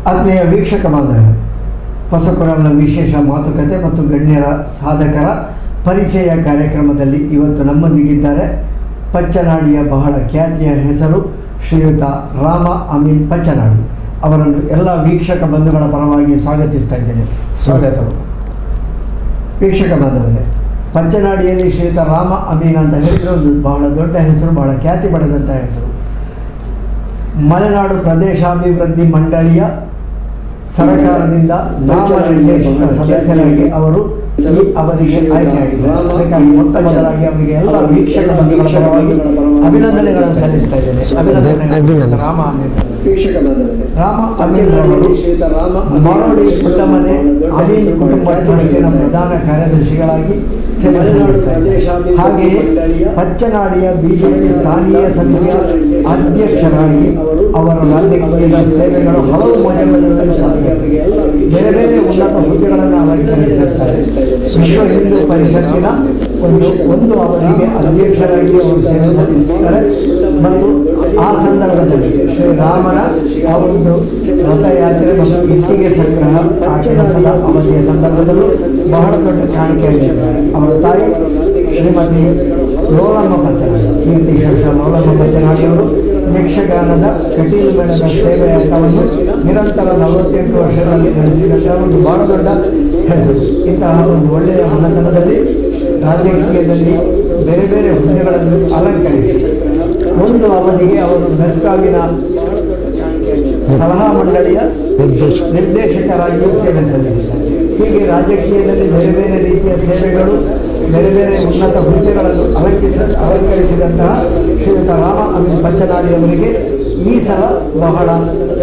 ಆತ್ಮೀಯ ವೀಕ್ಷಕ ಬಾಂಧವರೇ, ಹೊಸಕೊರಲ್ನ ವಿಶೇಷ ಮಾತುಕತೆ ಮತ್ತು ಗಣ್ಯರ ಸಾಧಕರ ಪರಿಚಯ ಕಾರ್ಯಕ್ರಮದಲ್ಲಿ ಇವತ್ತು ನಮ್ಮೊಂದಿಗಿದ್ದಾರೆ ಪಚ್ಚನಾಡಿಯ ಬಹಳ ಖ್ಯಾತಿಯ ಹೆಸರು ಶ್ರೀಯುತ ರಾಮ ಅಮೀನ್ ಪಚ್ಚನಾಡಿ ಅವರನ್ನು ಎಲ್ಲ ವೀಕ್ಷಕ ಬಂಧುಗಳ ಪರವಾಗಿ ಸ್ವಾಗತಿಸ್ತಾ ಇದ್ದೇನೆ. ಸ್ವಾಗತರು. ವೀಕ್ಷಕ ಬಾಂಧವರೇ, ಪಚ್ಚನಾಡಿಯಲ್ಲಿ ಶ್ರೀಯುತ ರಾಮ ಅಮೀನ್ ಅಂತ ಹೇಳಿದರೆ ಒಂದು ಬಹಳ ದೊಡ್ಡ ಹೆಸರು, ಬಹಳ ಖ್ಯಾತಿ ಪಡೆದಂಥ ಹೆಸರು. ಮಲೆನಾಡು ಪ್ರದೇಶಾಭಿವೃದ್ಧಿ ಮಂಡಳಿಯ ಸರ್ಕಾರದಿಂದ ನಾಮನಿರ್ದೇಶಿತ ಸದಸ್ಯರಾಗಿ ಅವರು ಈ ಅವಧಿಗೆ ಆಯ್ಕೆಯಾಗಿದ್ದಾರೆ. ಅದಕ್ಕಾಗಿ ಮೊತ್ತ ಮೊದಲಾಗಿ ಅವರಿಗೆ ಎಲ್ಲ ವೀಕ್ಷಕ ಬಂಧುಗಳ ಪರವಾಗಿ ಅಭಿನಂದನೆಗಳನ್ನು ಸಲ್ಲಿಸ್ತಾ ಇದ್ದೇನೆ. ಅಭಿನಂದನೆ. ರಾಮ ಅಮೀನ್ ಮರಳಿ ಪುಟ್ಟಮನೆ ಅಮೀನ್ ಕುಟುಂಬಕ್ಕೆ ನಮ್ಮ ಪ್ರಧಾನ ಕಾರ್ಯದರ್ಶಿಗಳಾಗಿ ಸೇವೆ ಸಲ್ಲಿಸ್ತಾರೆ. ಹಾಗೆಯೇ ಪಚ್ಚನಾಡಿಯ ಬಿಜೆಪಿ ಸ್ಥಾನೀಯ ಸಮಿತಿಯ ಅಧ್ಯಕ್ಷರಾಗಿ ಅವರ ರಾಜಕೀಯದ ಸೇವೆಗಳು ಹಲವು ಮಜಲುಗಳಲ್ಲಿ ಬೇರೆ ಬೇರೆ ಉನ್ನತ ಹುದ್ದೆಗಳನ್ನು ಅಲಂಕರಿಸುತ್ತಾರೆ. ವಿಶ್ವ ಹಿಂದೂ ಪರಿಷತ್ತಿನ ಒಂದು ಅವಧಿಗೆ ಅಧ್ಯಕ್ಷರಾಗಿ ಅವರು ಸೇವೆ ಸಲ್ಲಿಸುತ್ತಾರೆ. ಮತ್ತು ಆ ಸಂದರ್ಭದಲ್ಲಿ ಶ್ರೀರಾಮನ ಆ ಒಂದು ರಥಯಾತ್ರೆ ಮತ್ತು ಇಟ್ಟಿಗೆ ಸಂಗ್ರಹ ಆ ಕೆಲಸದ ಅವಧಿಯ ಸಂದರ್ಭದಲ್ಲೂ ಬಹಳ ದೊಡ್ಡ ಕಾಣಿಕೆಯಾಗಿದ್ದಾರೆ. ಅವರ ತಾಯಿ ಶ್ರೀಮತಿ ಲೋಲಮ್ಮ ಪಚ್ಚನಾಡಿ, ಕೀರ್ತಿ ಶೇಷ ಲೋಲಮ್ಮ ಪಚ್ಚನಾಡಿಯವರು ಯಕ್ಷಗಾನದ ಕಟೀಲು ಮೇಳದ ಸೇವೆಯಾಟವನ್ನು ನಿರಂತರ 48 ವರ್ಷಗಳಲ್ಲಿ ನಡೆಸಿದಂತಹ ಒಂದು ಬಹಳ ದೊಡ್ಡ ಹೆಸರು. ಇಂತಹ ಒಂದು ಒಳ್ಳೆಯ ಮನೆತನದಲ್ಲಿ ರಾಜಕೀಯದಲ್ಲಿ ಬೇರೆ ಬೇರೆ ಹುದ್ದೆಗಳನ್ನು ಅಲಂಕರಿಸಿ ಒಂದು ಅವಧಿಗೆ ಅವರು ಮೆಸ್ಕಾವಿನ ಸಲಹಾ ಮಂಡಳಿಯ ನಿರ್ದೇಶಕರಾಗಿಯೂ ಸೇವೆ ಸಲ್ಲಿಸಿದ್ದಾರೆ. ಹೀಗೆ ರಾಜಕೀಯದಲ್ಲಿ ಬೇರೆ ಬೇರೆ ರೀತಿಯ ಸೇವೆಗಳು, ಬೇರೆ ಬೇರೆ ಉನ್ನತ ಹುದ್ದೆಗಳನ್ನು ಅಲಂಕರಿಸಿದಂತಹ ಶ್ರೀಯುತ ರಾಮ ಅಮೀನ್ ಪಚ್ಚನಾಡಿ ಅವರಿಗೆ ಈ ಸಲ ಬಹಳ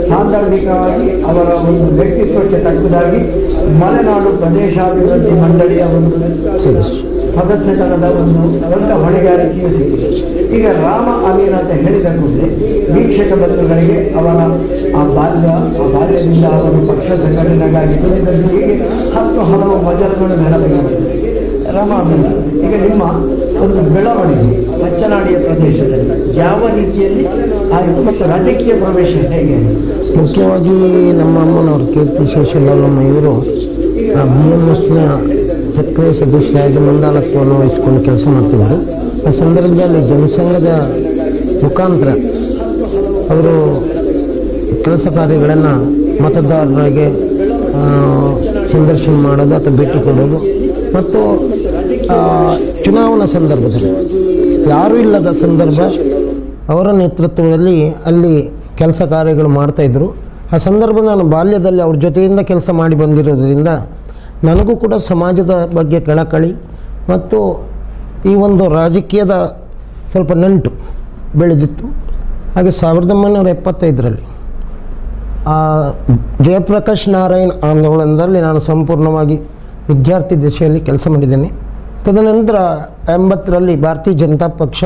ಸಾಂದರ್ಭಿಕವಾಗಿ ಅವರ ಒಂದು ವ್ಯಕ್ತಿತ್ವಕ್ಕೆ ತಕ್ಕದಾಗಿ ಮಲೆನಾಡು ಪ್ರದೇಶಾಭಿವೃದ್ಧಿ ಮಂಡಳಿಯ ಒಂದು ಸದಸ್ಯತನದ ಒಂದು ದೊಡ್ಡ ಹೊಣೆಗಾರಿಕೆಯೂ ಸಿಕ್ಕಿದೆ. ಈಗ ರಾಮ ಅಮೀನ್ ಅಂತ ಹೇಳಿದ ಕೂಡಲೇ ವೀಕ್ಷಕ ಬಂಧುಗಳಿಗೆ ಅವರ ಆ ಬಾಲ್ಯದಿಂದ ಅವರು ಪಕ್ಷ ಸಂಘಟನೆಗಾಗಿ ದುಡಿದದ್ದು ಹೀಗೆ ಹಲವು ಮಜಲುಗಳು ನೆನಪಿಗೆ ಬರ್ತದೆ. ರಾಮ ಅಮೀನ್, ಈಗ ನಿಮ್ಮ ಒಂದು ಬೆಳವಣಿಗೆ ಪಚ್ಚನಾಡಿಯ ಪ್ರದೇಶದಲ್ಲಿ ಯಾವ ರೀತಿಯಲ್ಲಿ ಆಯಿತು ಮತ್ತು ರಾಜಕೀಯ ಪ್ರವೇಶ ಹೇಗೆ? ಮುಖ್ಯವಾಗಿ ನಮ್ಮ ಅಮ್ಮನವರು ಕೀರ್ತಿ ಶೇಷಲಮ್ಮ ಇವರು BMSನ ಸಕ್ರಿಯ ಸದಸ್ಯರಾಗಿ ಮುಂದಾಳತ್ವವನ್ನು ವಹಿಸಿಕೊಂಡು ಕೆಲಸ ಮಾಡ್ತಿದ್ದರು. ಆ ಸಂದರ್ಭದಲ್ಲಿ ಜನಸಂಘದ ಮುಖಾಂತರ ಅವರು ಕೆಲಸ ಕಾರ್ಯಗಳನ್ನು ಮತದಾರರಿಗೆ ಸಂದರ್ಶನ ಮಾಡೋದು ಅಥವಾ ಭೇಟಿ ಕೊಡೋದು ಮತ್ತು ಚುನಾವಣಾ ಸಂದರ್ಭದಲ್ಲಿ ಯಾರೂ ಇಲ್ಲದ ಸಂದರ್ಭ ಅವರ ನೇತೃತ್ವದಲ್ಲಿ ಅಲ್ಲಿ ಕೆಲಸ ಕಾರ್ಯಗಳು ಮಾಡ್ತಾಯಿದ್ರು. ಆ ಸಂದರ್ಭ ನಾನು ಬಾಲ್ಯದಲ್ಲಿ ಅವ್ರ ಜೊತೆಯಿಂದ ಕೆಲಸ ಮಾಡಿ ಬಂದಿರೋದ್ರಿಂದ ನನಗೂ ಕೂಡ ಸಮಾಜದ ಬಗ್ಗೆ ಕಳಕಳಿ ಮತ್ತು ಈ ಒಂದು ರಾಜಕೀಯದ ಸ್ವಲ್ಪ ನಂಟು ಬೆಳೆದಿತ್ತು. ಹಾಗೆ 1975ರಲ್ಲಿ ಜಯಪ್ರಕಾಶ್ ನಾರಾಯಣ್ ಆಂದೋಲನದಲ್ಲಿ ನಾನು ಸಂಪೂರ್ಣವಾಗಿ ವಿದ್ಯಾರ್ಥಿ ದಶೆಯಲ್ಲಿ ಕೆಲಸ ಮಾಡಿದ್ದೇನೆ. ತದನಂತರ 80ರಲ್ಲಿ ಭಾರತೀಯ ಜನತಾ ಪಕ್ಷ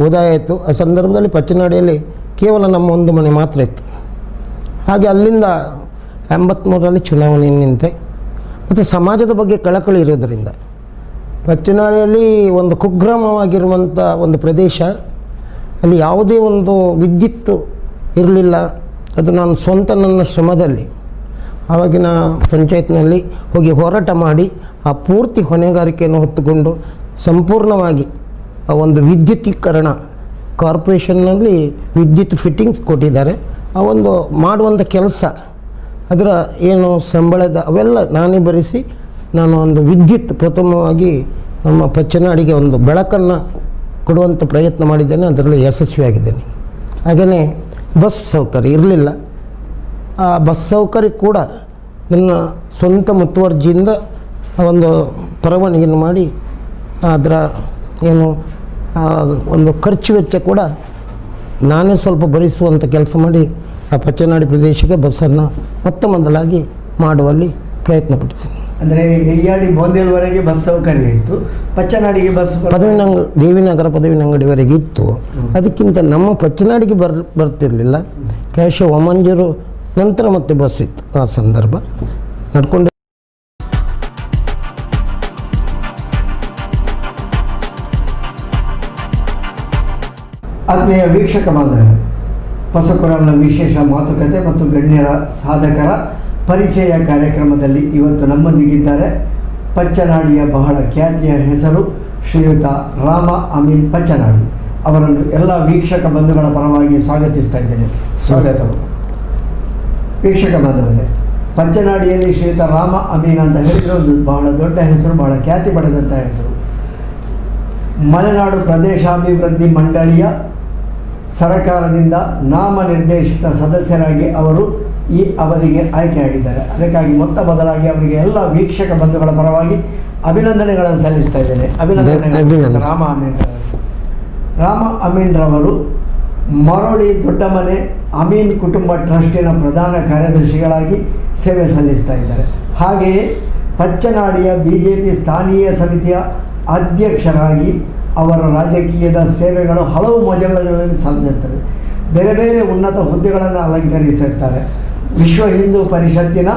ಉದಯ ಆಯಿತು. ಆ ಸಂದರ್ಭದಲ್ಲಿ ಪಚ್ಚನಾಡಿಯಲ್ಲಿ ಕೇವಲ ನಮ್ಮ ಒಂದು ಮನೆ ಮಾತ್ರ ಇತ್ತು. ಹಾಗೆ ಅಲ್ಲಿಂದ 83ರಲ್ಲಿ ಚುನಾವಣೆ ನಿಂತೆ ಮತ್ತು ಸಮಾಜದ ಬಗ್ಗೆ ಕಳಕಳಿ ಇರೋದರಿಂದ ಪಚ್ಚನಾಡಿಯಲ್ಲಿ ಒಂದು ಕುಗ್ರಾಮವಾಗಿರುವಂಥ ಒಂದು ಪ್ರದೇಶ, ಅಲ್ಲಿ ಯಾವುದೇ ಒಂದು ವಿದ್ಯುತ್ ಇರಲಿಲ್ಲ. ಅದು ನಾನು ಸ್ವಂತ ನನ್ನ ಶ್ರಮದಲ್ಲಿ ಆವಾಗಿನ ಪಂಚಾಯತ್ನಲ್ಲಿ ಹೋಗಿ ಹೋರಾಟ ಮಾಡಿ ಆ ಪೂರ್ತಿ ಹೊಣೆಗಾರಿಕೆಯನ್ನು ಹೊತ್ತುಕೊಂಡು ಸಂಪೂರ್ಣವಾಗಿ ಆ ಒಂದು ವಿದ್ಯುತೀಕರಣ ಕಾರ್ಪೊರೇಷನ್ನಲ್ಲಿ ವಿದ್ಯುತ್ ಫಿಟ್ಟಿಂಗ್ಸ್ ಕೊಟ್ಟಿದ್ದಾರೆ. ಆ ಒಂದು ಮಾಡುವಂಥ ಕೆಲಸ, ಅದರ ಏನು ಸಂಬಳದ ಅವೆಲ್ಲ ನಾನೇ ಭರಿಸಿ ನಾನು ಒಂದು ವಿದ್ಯುತ್ ಪ್ರಥಮವಾಗಿ ನಮ್ಮ ಪಚ್ಚನಾಡಿಗೆ ಒಂದು ಬೆಳಕನ್ನು ಕೊಡುವಂಥ ಪ್ರಯತ್ನ ಮಾಡಿದ್ದೇನೆ. ಅದರಲ್ಲಿ ಯಶಸ್ವಿಯಾಗಿದ್ದೇನೆ. ಹಾಗೆಯೇ ಬಸ್ ಸೌಕರ್ಯ ಇರಲಿಲ್ಲ. ಆ ಬಸ್ ಸೌಕರ್ಯ ಕೂಡ ನನ್ನ ಸ್ವಂತ ಮುತುವರ್ಜಿಯಿಂದ ಒಂದು ಪರವಾನಗಿಯನ್ನು ಮಾಡಿ ಅದರ ಏನು ಒಂದು ಖರ್ಚು ವೆಚ್ಚ ಕೂಡ ನಾನೇ ಸ್ವಲ್ಪ ಭರಿಸುವಂಥ ಕೆಲಸ ಮಾಡಿ ಆ ಪಚ್ಚನಾಡಿ ಪ್ರದೇಶಕ್ಕೆ ಬಸ್ಸನ್ನು ಮೊತ್ತ ಮೊದಲಾಗಿ ಮಾಡುವಲ್ಲಿ ಪ್ರಯತ್ನ ಪಟ್ಟಿದ್ದೀನಿ. ಅಂದರೆ ಹೆಯ್ಯಾಡಿ ಬೋಂದೇಲ್ವರೆಗೆ ಬಸ್ ಸೌಕರ್ಯ ಇತ್ತು, ಪಚ್ಚನಾಡಿಗೆ ಬಸ್ ದೇವಿನಗರ ಪದವಿನಂಗಡಿವರೆಗೆ ಇತ್ತು. ಅದಕ್ಕಿಂತ ನಮ್ಮ ಪಚ್ಚನಾಡಿಗೆ ಬರ್ತಿರಲಿಲ್ಲ. ಪ್ರಾಯಶಃ ಒಮಂಜೂರು ನಂತರ ಮತ್ತೆ ಬಸ್ ಇತ್ತು. ಆ ಸಂದರ್ಭ ನಡ್ಕೊಂಡು ಆತ್ಮೀಯ ವೀಕ್ಷಕ ಬಾಂಧವರೇ, ಪಸಕುರಲ್ನ ವಿಶೇಷ ಮಾತುಕತೆ ಮತ್ತು ಗಣ್ಯರ ಸಾಧಕರ ಪರಿಚಯ ಕಾರ್ಯಕ್ರಮದಲ್ಲಿ ಇವತ್ತು ನಮ್ಮೊಂದಿಗಿದ್ದಾರೆ ಪಚ್ಚನಾಡಿಯ ಬಹಳ ಖ್ಯಾತಿಯ ಹೆಸರು ಶ್ರೀಯುತ ರಾಮ ಅಮೀನ್ ಪಚ್ಚನಾಡಿ. ಅವರನ್ನು ಎಲ್ಲ ವೀಕ್ಷಕ ಬಂಧುಗಳ ಪರವಾಗಿ ಸ್ವಾಗತಿಸ್ತಾ ಇದ್ದೇನೆ. ಸ್ವಾಗತವು. ವೀಕ್ಷಕ ಬಂಧುಗಳೇ, ಪಚ್ಚನಾಡಿಯಲ್ಲಿ ಶ್ರೀಯುತ ರಾಮ ಅಮೀನ್ ಅಂತ ಹೇಳಿದರೆ ಒಂದು ಬಹಳ ದೊಡ್ಡ ಹೆಸರು, ಬಹಳ ಖ್ಯಾತಿ ಪಡೆದಂಥ ಹೆಸರು. ಮಲೆನಾಡು ಪ್ರದೇಶಾಭಿವೃದ್ಧಿ ಮಂಡಳಿಯ ಸರಕಾರದಿಂದ ನಾಮನಿರ್ದೇಶಿತ ಸದಸ್ಯರಾಗಿ ಅವರು ಈ ಅವಧಿಗೆ ಆಯ್ಕೆಯಾಗಿದ್ದಾರೆ. ಅದಕ್ಕಾಗಿ ಮೊತ್ತ ಮೊದಲಾಗಿ ಅವರಿಗೆ ಎಲ್ಲ ವೀಕ್ಷಕ ಬಂಧುಗಳ ಪರವಾಗಿ ಅಭಿನಂದನೆಗಳನ್ನು ಸಲ್ಲಿಸ್ತಾ ಇದ್ದೇನೆ. ಅಭಿನಂದನೆ ರಾಮ ಅಮೀನ್. ರಾಮ ಅಮೀನ್ ರವರು ಮರಳಿ ದೊಡ್ಡಮನೆ ಅಮೀನ್ ಕುಟುಂಬ ಟ್ರಸ್ಟಿನ ಪ್ರಧಾನ ಕಾರ್ಯದರ್ಶಿಗಳಾಗಿ ಸೇವೆ ಸಲ್ಲಿಸ್ತಾ ಇದ್ದಾರೆ. ಹಾಗೆಯೇ ಪಚ್ಚನಾಡಿಯ BJP ಸ್ಥಾನೀಯ ಸಮಿತಿಯ ಅಧ್ಯಕ್ಷರಾಗಿ ಅವರ ರಾಜಕೀಯದ ಸೇವೆಗಳು ಹಲವು ಮಜಗಳಲ್ಲಿ ಸಾಧಿಸಿರ್ತವೆ. ಬೇರೆ ಬೇರೆ ಉನ್ನತ ಹುದ್ದೆಗಳನ್ನು ಅಲಂಕರಿಸಿರ್ತಾರೆ. ವಿಶ್ವ ಹಿಂದೂ ಪರಿಷತ್ತಿನ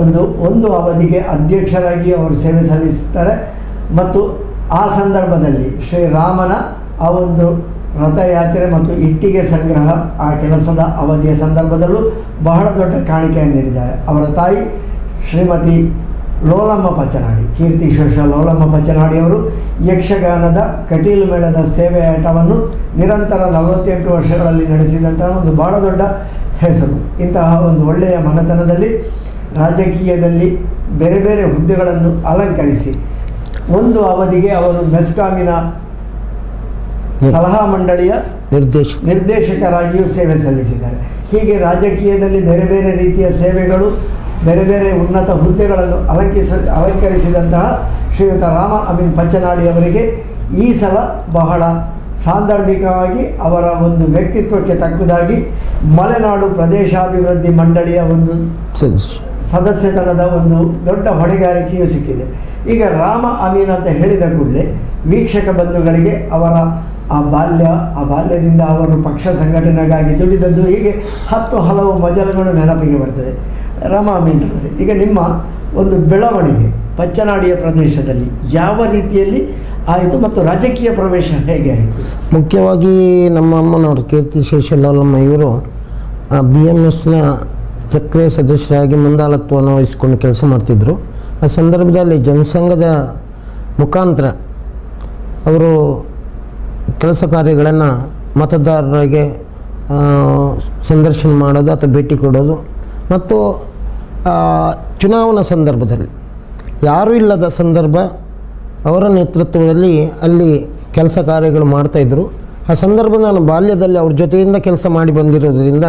ಒಂದು ಅವಧಿಗೆ ಅಧ್ಯಕ್ಷರಾಗಿ ಅವರು ಸೇವೆ ಸಲ್ಲಿಸ್ತಾರೆ. ಮತ್ತು ಆ ಸಂದರ್ಭದಲ್ಲಿ ಶ್ರೀರಾಮನ ಆ ಒಂದು ರಥಯಾತ್ರೆ ಮತ್ತು ಇಟ್ಟಿಗೆ ಸಂಗ್ರಹ ಆ ಕೆಲಸದ ಅವಧಿಯ ಸಂದರ್ಭದಲ್ಲೂ ಬಹಳ ದೊಡ್ಡ ಕಾಣಿಕೆಯನ್ನು ನೀಡಿದ್ದಾರೆ. ಅವರ ತಾಯಿ ಶ್ರೀಮತಿ ಲೋಲಮ್ಮ ಪಚ್ಚನಾಡಿ, ಕೀರ್ತಿಶೇಷ ಲೋಲಮ್ಮ ಪಚ್ಚನಾಡಿಯವರು ಯಕ್ಷಗಾನದ ಕಟೀಲು ಮೇಳದ ಸೇವೆಯಾಟವನ್ನು ನಿರಂತರ 48 ವರ್ಷಗಳಲ್ಲಿ ನಡೆಸಿದಂತಹ ಒಂದು ಬಹಳ ದೊಡ್ಡ ಹೆಸರು. ಇಂತಹ ಒಂದು ಒಳ್ಳೆಯ ಮನೆತನದಲ್ಲಿ ರಾಜಕೀಯದಲ್ಲಿ ಬೇರೆ ಬೇರೆ ಹುದ್ದೆಗಳನ್ನು ಅಲಂಕರಿಸಿ ಒಂದು ಅವಧಿಗೆ ಅವರು ಮೆಸ್ಕಾಮಿನ ಸಲಹಾ ಮಂಡಳಿಯ ನಿರ್ದೇಶಕರಾಗಿಯೂ ಸೇವೆ ಸಲ್ಲಿಸಿದ್ದಾರೆ. ಹೀಗೆ ರಾಜಕೀಯದಲ್ಲಿ ಬೇರೆ ಬೇರೆ ರೀತಿಯ ಸೇವೆಗಳು, ಬೇರೆ ಬೇರೆ ಉನ್ನತ ಹುದ್ದೆಗಳನ್ನು ಅಲಂಕರಿಸಿದಂತಹ ಶ್ರೀಯುತ ರಾಮ ಅಮೀನ್ ಪಚ್ಚನಾಡಿ ಅವರಿಗೆ ಈ ಸಲ ಬಹಳ ಸಾಂದರ್ಭಿಕವಾಗಿ ಅವರ ಒಂದು ವ್ಯಕ್ತಿತ್ವಕ್ಕೆ ತಕ್ಕದಾಗಿ ಮಲೆನಾಡು ಪ್ರದೇಶಾಭಿವೃದ್ಧಿ ಮಂಡಳಿಯ ಒಂದು ಸದಸ್ಯತನದ ಒಂದು ದೊಡ್ಡ ಹೊಣೆಗಾರಿಕೆಯೂ ಸಿಕ್ಕಿದೆ. ಈಗ ರಾಮ ಅಮೀನ್ ಅಂತ ಹೇಳಿದ ಕೂಡಲೇ ವೀಕ್ಷಕ ಬಂಧುಗಳಿಗೆ ಅವರ ಆ ಬಾಲ್ಯದಿಂದ ಅವರು ಪಕ್ಷ ಸಂಘಟನೆಗಾಗಿ ದುಡಿದದ್ದು, ಹೀಗೆ ಹಲವು ಮಜಲುಗಳು ನೆನಪಿಗೆ ಬರ್ತದೆ. ರಾಮ ಅಮೀನ್ ಅವರೇ, ಈಗ ನಿಮ್ಮ ಒಂದು ಬೆಳವಣಿಗೆ ಪಚ್ಚನಾಡಿಯ ಪ್ರದೇಶದಲ್ಲಿ ಯಾವ ರೀತಿಯಲ್ಲಿ ಆಯಿತು ಮತ್ತು ರಾಜಕೀಯ ಪ್ರವೇಶ ಹೇಗೆ ಆಯಿತು? ಮುಖ್ಯವಾಗಿ ನಮ್ಮ ಅಮ್ಮನವರು ಕೀರ್ತಿಶೇಷ ಲೋಲಮ್ಮ ಇವರು BMSನ ಸಕ್ರಿಯ ಸದಸ್ಯರಾಗಿ ಮುಂದಾಳತ್ವವನ್ನು ವಹಿಸಿಕೊಂಡು ಕೆಲಸ ಮಾಡ್ತಿದ್ದರು. ಆ ಸಂದರ್ಭದಲ್ಲಿ ಜನಸಂಘದ ಮುಖಾಂತರ ಅವರು ಕೆಲಸ ಕಾರ್ಯಗಳನ್ನು ಮತದಾರರಿಗೆ ಸಂದರ್ಶನ ಮಾಡೋದು ಅಥವಾ ಭೇಟಿ ಕೊಡೋದು ಮತ್ತು ಚುನಾವಣಾ ಸಂದರ್ಭದಲ್ಲಿ ಯಾರೂ ಇಲ್ಲದ ಸಂದರ್ಭ ಅವರ ನೇತೃತ್ವದಲ್ಲಿ ಅಲ್ಲಿ ಕೆಲಸ ಕಾರ್ಯಗಳು ಮಾಡ್ತಾಯಿದ್ರು. ಆ ಸಂದರ್ಭ ನಾನು ಬಾಲ್ಯದಲ್ಲಿ ಅವ್ರ ಜೊತೆಯಿಂದ ಕೆಲಸ ಮಾಡಿ ಬಂದಿರೋದ್ರಿಂದ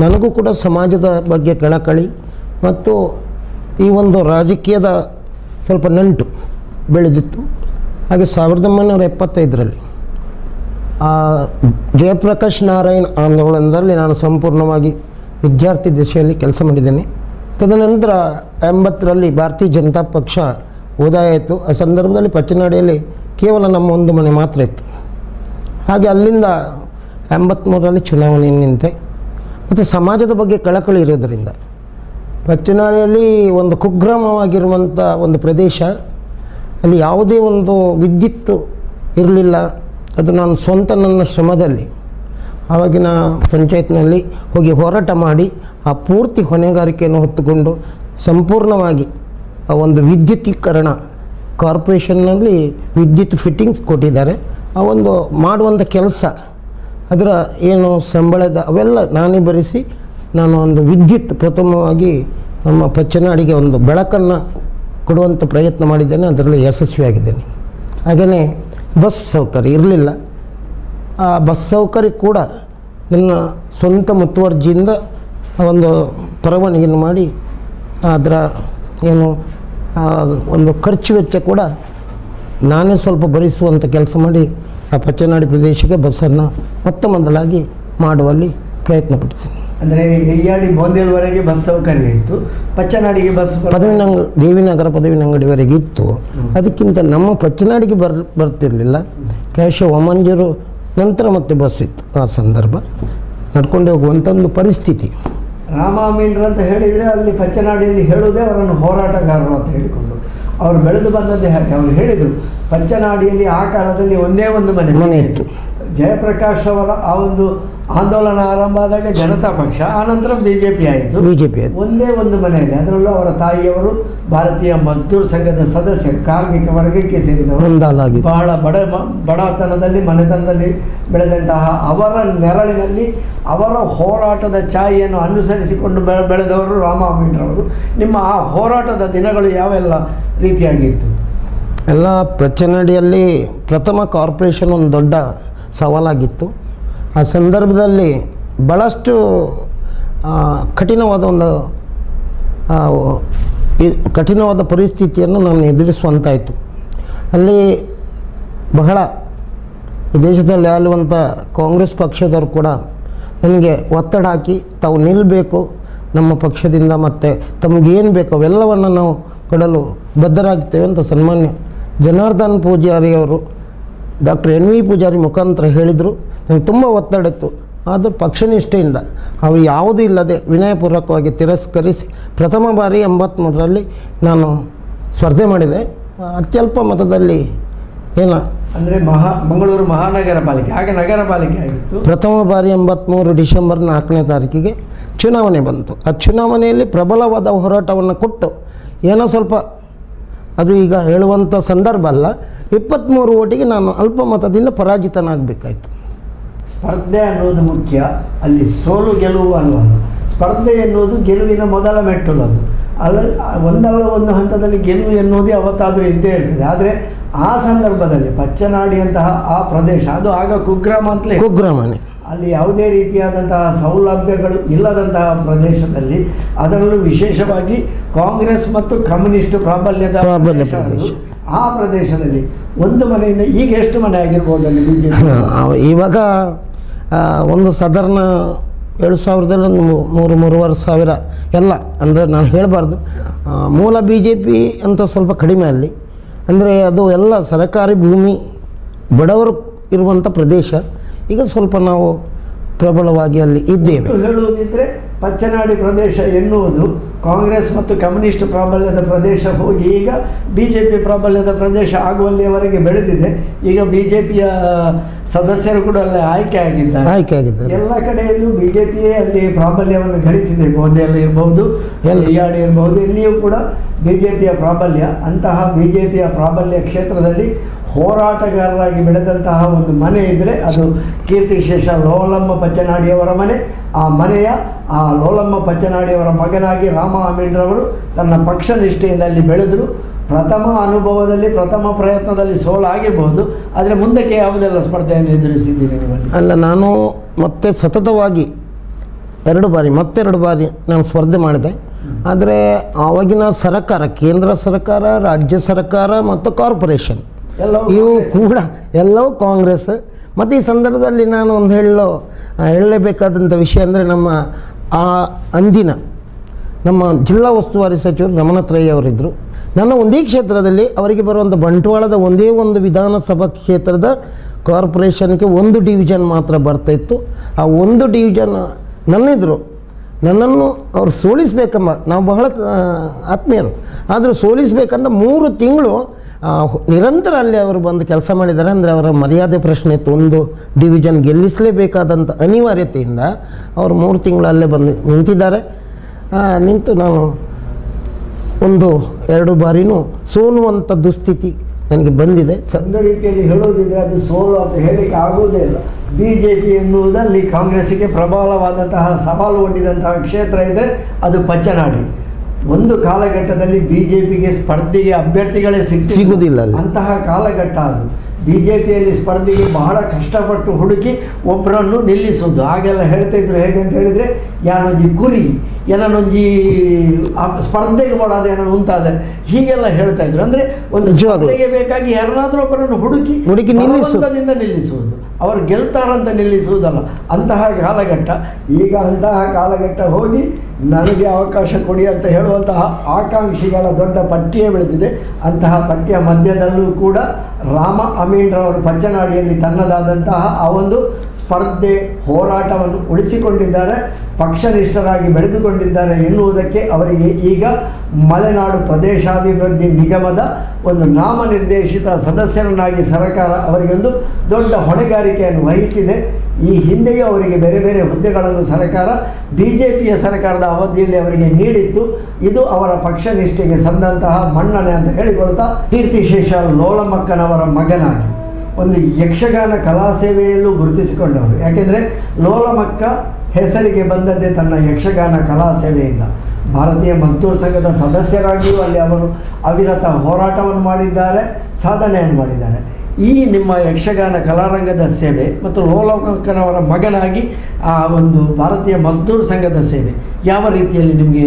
ನನಗೂ ಕೂಡ ಸಮಾಜದ ಬಗ್ಗೆ ಕಳಕಳಿ ಮತ್ತು ಈ ಒಂದು ರಾಜಕೀಯದ ಸ್ವಲ್ಪ ನಂಟು ಬೆಳೆದಿತ್ತು. ಹಾಗೆ 1975ರಲ್ಲಿ ಜಯಪ್ರಕಾಶ್ ನಾರಾಯಣ್ ಆಂದೋಲನದಲ್ಲಿ ನಾನು ಸಂಪೂರ್ಣವಾಗಿ ವಿದ್ಯಾರ್ಥಿ ದಶೆಯಲ್ಲಿ ಕೆಲಸ ಮಾಡಿದ್ದೇನೆ. ತದನಂತರ 80ರಲ್ಲಿ ಭಾರತೀಯ ಜನತಾ ಪಕ್ಷ ಉದಯ ಆಯಿತು. ಆ ಸಂದರ್ಭದಲ್ಲಿ ಪಚ್ಚನಾಡಿಯಲ್ಲಿ ಕೇವಲ ನಮ್ಮ ಒಂದು ಮನೆ ಮಾತ್ರ ಇತ್ತು. ಹಾಗೆ ಅಲ್ಲಿಂದ 83ರಲ್ಲಿ ಚುನಾವಣೆ ನಿಂತೆ ಮತ್ತು ಸಮಾಜದ ಬಗ್ಗೆ ಕಳಕಳಿ ಇರೋದರಿಂದ ಪಚ್ಚನಾಡಿಯಲ್ಲಿ ಒಂದು ಕುಗ್ರಾಮವಾಗಿರುವಂಥ ಒಂದು ಪ್ರದೇಶ, ಅಲ್ಲಿ ಯಾವುದೇ ಒಂದು ವಿದ್ಯುತ್ ಇರಲಿಲ್ಲ. ಅದು ನಾನು ಸ್ವಂತ ನನ್ನ ಶ್ರಮದಲ್ಲಿ ಆವಾಗಿನ ಪಂಚಾಯತ್ನಲ್ಲಿ ಹೋಗಿ ಹೋರಾಟ ಮಾಡಿ ಆ ಪೂರ್ತಿ ಹೊಣೆಗಾರಿಕೆಯನ್ನು ಹೊತ್ತುಕೊಂಡು ಸಂಪೂರ್ಣವಾಗಿ ಆ ಒಂದು ವಿದ್ಯುತೀಕರಣ ಕಾರ್ಪೊರೇಷನ್ನಲ್ಲಿ ವಿದ್ಯುತ್ ಫಿಟ್ಟಿಂಗ್ಸ್ ಕೊಟ್ಟಿದ್ದಾರೆ. ಆ ಒಂದು ಮಾಡುವಂಥ ಕೆಲಸ, ಅದರ ಏನು ಸಂಬಳದ ಅವೆಲ್ಲ ನಾನೇ ಭರಿಸಿ ನಾನು ಒಂದು ವಿದ್ಯುತ್ ಪ್ರಥಮವಾಗಿ ನಮ್ಮ ಪಚ್ಚನಾಡಿಗೆ ಒಂದು ಬೆಳಕನ್ನು ಕೊಡುವಂಥ ಪ್ರಯತ್ನ ಮಾಡಿದ್ದೇನೆ. ಅದರಲ್ಲಿ ಯಶಸ್ವಿಯಾಗಿದ್ದೇನೆ. ಹಾಗೆಯೇ ಬಸ್ ಸೌಕರ್ಯ ಇರಲಿಲ್ಲ. ಆ ಬಸ್ ಸೌಕರ್ಯ ಕೂಡ ನನ್ನ ಸ್ವಂತ ಮುತುವರ್ಜಿಯಿಂದ ಒಂದು ಪರವಾನಗಿಯನ್ನು ಮಾಡಿ ಅದರ ಏನು ಒಂದು ಖರ್ಚು ವೆಚ್ಚ ಕೂಡ ನಾನೇ ಸ್ವಲ್ಪ ಭರಿಸುವಂಥ ಕೆಲಸ ಮಾಡಿ ಆ ಪಚ್ಚನಾಡಿ ಪ್ರದೇಶಕ್ಕೆ ಬಸ್ಸನ್ನು ಮೊದಲಾಗಿ ಮಾಡುವಲ್ಲಿ ಪ್ರಯತ್ನ ಪಡ್ತೀನಿ. ಅಂದರೆ ಹೆಯ್ಯಾಡಿ ಬೋಂದೇಲ್ವರೆಗೆ ಬಸ್ ಸೌಕರ್ಯ ಇತ್ತು, ಪಚ್ಚನಾಡಿಗೆ ಬಸ್ ದೇವಿನಗರ ಪದವಿನಂಗಡಿವರೆಗೆ ಇತ್ತು. ಅದಕ್ಕಿಂತ ನಮ್ಮ ಪಚ್ಚನಾಡಿಗೆ ಬರ್ತಿರಲಿಲ್ಲ. ಪ್ರಾಯಶಃ ಒಮಂಜೂರು ನಂತರ ಮತ್ತೆ ಬಸ್ ಇತ್ತು. ಆ ಸಂದರ್ಭ ನಡ್ಕೊಂಡು ಹೋಗುವಂಥ ಒಂದು ಪರಿಸ್ಥಿತಿ. ರಾಮ ಅಮೀನ್ರು ಅಂತ ಹೇಳಿದರೆ ಅಲ್ಲಿ ಪಚ್ಚನಾಡಿಯಲ್ಲಿ ಹೇಳುವುದೇ ಅವರನ್ನು ಹೋರಾಟಗಾರರು ಅಂತ ಹೇಳಿಕೊಂಡು ಅವರು ಬೆಳೆದು ಬಂದದ್ದೇ ಹಾಗೆ. ಅವರು ಹೇಳಿದರು ಪಚ್ಚನಾಡಿಯಲ್ಲಿ ಆ ಕಾಲದಲ್ಲಿ ಒಂದೇ ಒಂದು ಮನೆ ಇತ್ತು. ಜಯಪ್ರಕಾಶ್ ಅವರ ಆ ಒಂದು ಆಂದೋಲನ ಆರಂಭ ಆದಾಗ ಜನತಾ ಪಕ್ಷ, ಆನಂತರ BJP ಆಯಿತು. BJP ಒಂದೇ ಒಂದು ಮನೆಯಲ್ಲಿ, ಅದರಲ್ಲೂ ಅವರ ತಾಯಿಯವರು ಭಾರತೀಯ ಮಜ್ದೂರ್ ಸಂಘದ ಸದಸ್ಯರು, ಕಾರ್ಮಿಕ ವರ್ಗಕ್ಕೆ ಸೇರಿದವರು, ಬಹಳ ಬಡತನದಲ್ಲಿ ಮನೆತನದಲ್ಲಿ ಬೆಳೆದಂತಹ ಅವರ ನೆರಳಿನಲ್ಲಿ ಅವರ ಹೋರಾಟದ ಛಾಯೆಯನ್ನು ಅನುಸರಿಸಿಕೊಂಡು ಬೆಳೆದವರು ರಾಮ ಅಮೀನ್ರವರು. ನಿಮ್ಮ ಆ ಹೋರಾಟದ ದಿನಗಳು ಯಾವೆಲ್ಲ ರೀತಿಯಾಗಿತ್ತು? ಎಲ್ಲ ಪ್ರಚನಡಿಯಲ್ಲಿ ಪ್ರಥಮ ಕಾರ್ಪೊರೇಷನ್ ಒಂದು ದೊಡ್ಡ ಸವಾಲಾಗಿತ್ತು. ಆ ಸಂದರ್ಭದಲ್ಲಿ ಭಾಳಷ್ಟು ಕಠಿಣವಾದ ಪರಿಸ್ಥಿತಿಯನ್ನು ನಾನು ಎದುರಿಸುವಂತಾಯಿತು. ಅಲ್ಲಿ ಬಹಳ ಈ ದೇಶದಲ್ಲಿ ಆಳುವಂಥ ಕಾಂಗ್ರೆಸ್ ಪಕ್ಷದವರು ಕೂಡ ನನಗೆ ಒತ್ತಡ ಹಾಕಿ ತಾವು ನಿಲ್ಲಬೇಕು ನಮ್ಮ ಪಕ್ಷದಿಂದ, ಮತ್ತು ತಮಗೇನು ಬೇಕು ಅವೆಲ್ಲವನ್ನು ನಾವು ಕೊಡಲು ಬದ್ಧರಾಗ್ತೇವೆ ಅಂತ ಸನ್ಮಾನ್ಯ ಜನಾರ್ದನ್ ಪೂಜಾರಿಯವರು ಡಾಕ್ಟರ್ NV ಪೂಜಾರಿ ಮುಖಾಂತರ ಹೇಳಿದರು. ನನಗೆ ತುಂಬ ಒತ್ತಡ ಇತ್ತು. ಆದರೂ ಪಕ್ಷನಿಷ್ಠೆಯಿಂದ ಅವು ಯಾವುದೂ ಇಲ್ಲದೆ ವಿನಯಪೂರ್ವಕವಾಗಿ ತಿರಸ್ಕರಿಸಿ ಪ್ರಥಮ ಬಾರಿ 83ರಲ್ಲಿ ನಾನು ಸ್ಪರ್ಧೆ ಮಾಡಿದೆ. ಅತ್ಯಲ್ಪ ಮತದಲ್ಲಿ ಅಂದರೆ ಮಂಗಳೂರು ಮಹಾನಗರ ಪಾಲಿಕೆ, ಆಗ ನಗರ ಪಾಲಿಕೆ ಆಗಿತ್ತು. ಪ್ರಥಮ ಬಾರಿ 83 ಡಿಸೆಂಬರ್ 4ನೇ ತಾರೀಕಿಗೆ ಚುನಾವಣೆ ಬಂತು. ಆ ಚುನಾವಣೆಯಲ್ಲಿ ಪ್ರಬಲವಾದ ಹೋರಾಟವನ್ನು ಕೊಟ್ಟು ಏನೋ ಸ್ವಲ್ಪ, ಅದು ಈಗ ಹೇಳುವಂಥ ಸಂದರ್ಭ ಅಲ್ಲ, 23 ಓಟಿಗೆ ನಾನು ಅಲ್ಪ ಮತದಿಂದ ಪರಾಜಿತನಾಗಬೇಕಾಯಿತು. ಸ್ಪರ್ಧೆ ಅನ್ನೋದು ಮುಖ್ಯ, ಅಲ್ಲಿ ಸೋಲು ಗೆಲುವು ಅನ್ನೋದು. ಸ್ಪರ್ಧೆ ಎನ್ನುವುದು ಗೆಲುವಿನ ಮೊದಲ ಮೆಟ್ಟಲು. ಅದು ಒಂದಲ್ಲ ಒಂದು ಹಂತದಲ್ಲಿ ಗೆಲುವು ಎನ್ನುವುದೇ ಅವತ್ತಾದರೂ ಇದ್ದೇ ಇರ್ತದೆ. ಆದರೆ ಆ ಸಂದರ್ಭದಲ್ಲಿ ಪಚ್ಚನಾಡಿಯಂತಹ ಆ ಪ್ರದೇಶ, ಅದು ಆಗ ಕುಗ್ರಾಮ ಅಂತಲೇ, ಕುಗ್ರಾಮನೆ, ಅಲ್ಲಿ ಯಾವುದೇ ರೀತಿಯಾದಂತಹ ಸೌಲಭ್ಯಗಳು ಇಲ್ಲದಂತಹ ಪ್ರದೇಶದಲ್ಲಿ, ಅದರಲ್ಲೂ ವಿಶೇಷವಾಗಿ ಕಾಂಗ್ರೆಸ್ ಮತ್ತು ಕಮ್ಯುನಿಸ್ಟ್ ಪ್ರಾಬಲ್ಯದ ಪ್ರದೇಶ, ಆ ಪ್ರದೇಶದಲ್ಲಿ ಒಂದು ಮನೆಯಿಂದ ಈಗ ಎಷ್ಟು ಮನೆ ಆಗಿರ್ಬೋದು ಅಲ್ಲಿ BJP? ಇವಾಗ ಒಂದು ಸಾಧಾರಣ 7,000ದಲ್ಲಿ ಒಂದು 3,000 ಎಲ್ಲ, ಅಂದರೆ ನಾನು ಹೇಳಬಾರ್ದು. ಮೂಲ BJP ಅಂತ ಸ್ವಲ್ಪ ಕಡಿಮೆ ಅಲ್ಲಿ, ಅಂದರೆ ಅದು ಎಲ್ಲ ಸರ್ಕಾರಿ ಭೂಮಿ, ಬಡವರು ಇರುವಂಥ ಪ್ರದೇಶ. ಈಗ ಸ್ವಲ್ಪ ನಾವು ಪ್ರಬಲವಾಗಿ ಅಲ್ಲಿ ಇದ್ದೇವೆ. ಹೇಳುವುದಿದ್ರೆ ಪಚ್ಚನಾಡಿ ಪ್ರದೇಶ ಎನ್ನುವುದು ಕಾಂಗ್ರೆಸ್ ಮತ್ತು ಕಮ್ಯುನಿಸ್ಟ್ ಪ್ರಾಬಲ್ಯದ ಪ್ರದೇಶ ಹೋಗಿ ಈಗ BJP ಪ್ರಾಬಲ್ಯದ ಪ್ರದೇಶ ಆಗುವಲ್ಲಿಯವರೆಗೆ ಬೆಳೆದಿದೆ. ಈಗ BJPಯ ಸದಸ್ಯರು ಕೂಡ ಅಲ್ಲಿ ಆಯ್ಕೆ ಆಗಿದ್ದಾರೆ. ಎಲ್ಲ ಕಡೆಯಲ್ಲೂ BJPಯೇ ಅಲ್ಲಿ ಪ್ರಾಬಲ್ಯವನ್ನು ಗಳಿಸಿದೆ. ಗೋಂದಿಯಲ್ಲಿ ಇರಬಹುದು, ಎಲ್ಲಿಯಾಡಿ ಇರಬಹುದು, ಎಲ್ಲಿಯೂ ಕೂಡ BJPಯ ಪ್ರಾಬಲ್ಯ. ಅಂತಹ BJPಯ ಪ್ರಾಬಲ್ಯ ಕ್ಷೇತ್ರದಲ್ಲಿ ಹೋರಾಟಗಾರರಾಗಿ ಬೆಳೆದಂತಹ ಒಂದು ಮನೆ ಇದ್ದರೆ ಅದು ಕೀರ್ತಿಶೇಷ ಲೋಲಮ್ಮ ಪಚ್ಚನಾಡಿಯವರ ಮನೆ. ಆ ಮನೆಯ ಆ ಲೋಲಮ್ಮ ಪಚ್ಚನಾಡಿಯವರ ಮಗನಾಗಿ ರಾಮ ಅಮೀನ್ರವರು ತನ್ನ ಪಕ್ಷ ನಿಷ್ಠೆಯಿಂದ ಅಲ್ಲಿ ಬೆಳೆದರು. ಪ್ರಥಮ ಅನುಭವದಲ್ಲಿ, ಪ್ರಥಮ ಪ್ರಯತ್ನದಲ್ಲಿ ಸೋಲಾಗಿರ್ಬೋದು, ಆದರೆ ಮುಂದಕ್ಕೆ ಯಾವುದೆಲ್ಲ ಸ್ಪರ್ಧೆಯನ್ನು ಎದುರಿಸಿದ್ದೀರಿ ನೀವಲ್ಲಿ? ಅಲ್ಲ, ನಾನು ಮತ್ತೆ ಸತತವಾಗಿ 2 ಬಾರಿ ನಾನು ಸ್ಪರ್ಧೆ ಮಾಡಿದೆ. ಆದರೆ ಆವಾಗಿನ ಸರ್ಕಾರ, ಕೇಂದ್ರ ಸರ್ಕಾರ, ರಾಜ್ಯ ಸರ್ಕಾರ ಮತ್ತು ಕಾರ್ಪೊರೇಷನ್ ಇವು ಕೂಡ ಎಲ್ಲವೂ ಕಾಂಗ್ರೆಸ್. ಮತ್ತು ಈ ಸಂದರ್ಭದಲ್ಲಿ ನಾನು ಒಂದು ಹೇಳಲೇಬೇಕಾದಂಥ ವಿಷಯ ಅಂದರೆ ಅಂದಿನ ನಮ್ಮ ಜಿಲ್ಲಾ ಉಸ್ತುವಾರಿ ಸಚಿವರು ರಮಣತ್ರಯ್ಯ ಅವರಿದ್ದರು. ನನ್ನ ಒಂದೇ ಕ್ಷೇತ್ರದಲ್ಲಿ ಅವರಿಗೆ ಬರುವಂಥ ಬಂಟ್ವಾಳದ ಒಂದೇ ಒಂದು ವಿಧಾನಸಭಾ ಕ್ಷೇತ್ರದ ಕಾರ್ಪೊರೇಷನ್ಗೆ 1 ಡಿವಿಷನ್ ಮಾತ್ರ ಬರ್ತಾಯಿತ್ತು. ಆ 1 ಡಿವಿಷನ್ ನನ್ನನ್ನು ಅವರು ಸೋಲಿಸಬೇಕೆಂಬ, ನಾವು ಬಹಳ ಆತ್ಮೀಯರು, ಆದರೂ ಸೋಲಿಸಬೇಕಂತ 3 ತಿಂಗಳು ನಿರಂತರ ಅಲ್ಲಿ ಅವರು ಬಂದು ಕೆಲಸ ಮಾಡಿದ್ದಾರೆ. ಅಂದರೆ ಅವರ ಮರ್ಯಾದೆ ಪ್ರಶ್ನೆ ಇತ್ತು. 1 ಡಿವಿಷನ್ ಗೆಲ್ಲಿಸಲೇಬೇಕಾದಂಥ ಅನಿವಾರ್ಯತೆಯಿಂದ ಅವರು 3 ತಿಂಗಳು ಅಲ್ಲೇ ಬಂದು ನಿಂತಿದ್ದಾರೆ. ನಿಂತು ನಾನು 1-2 ಬಾರಿನೂ ಸೋಲುವಂಥ ದುಸ್ಥಿತಿ ನನಗೆ ಬಂದಿದೆ. ಒಂದು ರೀತಿಯಲ್ಲಿ ಹೇಳುವುದಿದ್ರೆ ಅದು ಸೋಲು ಅಂತ ಹೇಳಲಿಕ್ಕೆ ಆಗುವುದೇ ಇಲ್ಲ. BJP ಎನ್ನುವುದಲ್ಲಿ ಕಾಂಗ್ರೆಸ್ಸಿಗೆ ಪ್ರಬಲವಾದಂತಹ ಸವಾಲು ಒಡ್ಡಿದಂತಹ ಕ್ಷೇತ್ರ ಇದ್ದರೆ ಅದು ಪಚ್ಚನಾಡಿ. ಒಂದು ಕಾಲಘಟ್ಟದಲ್ಲಿ BJPಗೆ ಸ್ಪರ್ಧೆಗೆ ಅಭ್ಯರ್ಥಿಗಳೇ ಸಿಗುವುದಿಲ್ಲ. ಅಂತಹ ಕಾಲಘಟ್ಟ ಅದು. BJPಯಲ್ಲಿ ಸ್ಪರ್ಧೆಗೆ ಬಹಳ ಕಷ್ಟಪಟ್ಟು ಹುಡುಕಿ ಒಬ್ಬರನ್ನು ನಿಲ್ಲಿಸೋದು. ಹಾಗೆಲ್ಲ ಹೇಳ್ತಾ ಇದ್ರು. ಹೇಗೆ ಅಂತ ಹೇಳಿದರೆ, ಯಾನೊಂಜಿ ಕುರಿ ಏನನ್ನೊಂಜಿ ಸ್ಪರ್ಧೆಗೆ ಮಾಡೋದು ಏನೋ ಉಂಟಾದೆ, ಹೀಗೆಲ್ಲ ಹೇಳ್ತಾ ಇದ್ರು. ಅಂದರೆ ಒಂದು ಸ್ಪರ್ಧೆಗೆ ಬೇಕಾಗಿ ಯಾರನ್ನಾದರೂ ಒಬ್ಬರನ್ನು ಹುಡುಕಿ ನಿಲ್ಲಿಸುವುದು, ಅವರು ಗೆಲ್ತಾರಂತ ನಿಲ್ಲಿಸುವುದಲ್ಲ. ಅಂತಹ ಕಾಲಘಟ್ಟ. ಈಗ ಅಂತಹ ಕಾಲಘಟ್ಟ ಹೋಗಿ ನನಗೆ ಅವಕಾಶ ಕೊಡಿ ಅಂತ ಹೇಳುವಂತಹ ಆಕಾಂಕ್ಷಿಗಳ ದೊಡ್ಡ ಪಟ್ಟಿಯೇ ಬೆಳೆದಿದೆ. ಅಂತಹ ಪಟ್ಟಿಯ ಮಧ್ಯದಲ್ಲೂ ಕೂಡ ರಾಮ ಅಮೀನ್ರವರು ಪಚ್ಚನಾಡಿಯಲ್ಲಿ ತನ್ನದಾದಂತಹ ಆ ಒಂದು ಸ್ಪರ್ಧೆ ಹೋರಾಟವನ್ನು ಉಳಿಸಿಕೊಂಡಿದ್ದಾರೆ. ಪಕ್ಷನಿಷ್ಠರಾಗಿ ಬೆಳೆದುಕೊಂಡಿದ್ದಾರೆ ಎನ್ನುವುದಕ್ಕೆ ಅವರಿಗೆ ಈಗ ಮಲೆನಾಡು ಪ್ರದೇಶಾಭಿವೃದ್ಧಿ ನಿಗಮದ ಒಂದು ನಾಮನಿರ್ದೇಶಿತ ಸದಸ್ಯರನ್ನಾಗಿ ಸರ್ಕಾರ ಅವರಿಗೊಂದು ದೊಡ್ಡ ಹೊಣೆಗಾರಿಕೆಯನ್ನು ವಹಿಸಿದೆ. ಈ ಹಿಂದೆಯೂ ಅವರಿಗೆ ಬೇರೆ ಬೇರೆ ಹುದ್ದೆಗಳನ್ನು ಸರ್ಕಾರ BJPಯ ಸರ್ಕಾರದ ಅವಧಿಯಲ್ಲಿ ಅವರಿಗೆ ನೀಡಿತ್ತು. ಇದು ಅವರ ಪಕ್ಷನಿಷ್ಠೆಗೆ ಸಂದಂತಹ ಮನ್ನಣೆ ಅಂತ ಹೇಳಿಕೊಳ್ತಾ, ಕೀರ್ತಿಶೇಷ ಲೋಲಮಕ್ಕನವರ ಮಗನಾಗಿ ಒಂದು ಯಕ್ಷಗಾನ ಕಲಾ ಸೇವೆಯಲ್ಲೂ ಗುರುತಿಸಿಕೊಂಡವರು. ಯಾಕೆಂದರೆ ಲೋಲಮಕ್ಕ ಹೆಸರಿಗೆ ಬಂದದ್ದೇ ತನ್ನ ಯಕ್ಷಗಾನ ಕಲಾ ಸೇವೆಯಿಂದ. ಭಾರತೀಯ ಮಜ್ದೂರ್ ಸಂಘದ ಸದಸ್ಯರಾಗಿಯೂ ಅಲ್ಲಿ ಅವರು ಅವಿರತ ಹೋರಾಟವನ್ನು ಮಾಡಿದ್ದಾರೆ, ಸಾಧನೆಯನ್ನು ಮಾಡಿದ್ದಾರೆ. ಈ ನಿಮ್ಮ ಯಕ್ಷಗಾನ ಕಲಾರಂಗದ ಸೇವೆ ಮತ್ತು ಲೋಲಮಕ್ಕನವರ ಮಗನಾಗಿ ಆ ಒಂದು ಭಾರತೀಯ ಮಜ್ದೂರ್ ಸಂಘದ ಸೇವೆ ಯಾವ ರೀತಿಯಲ್ಲಿ ನಿಮಗೆ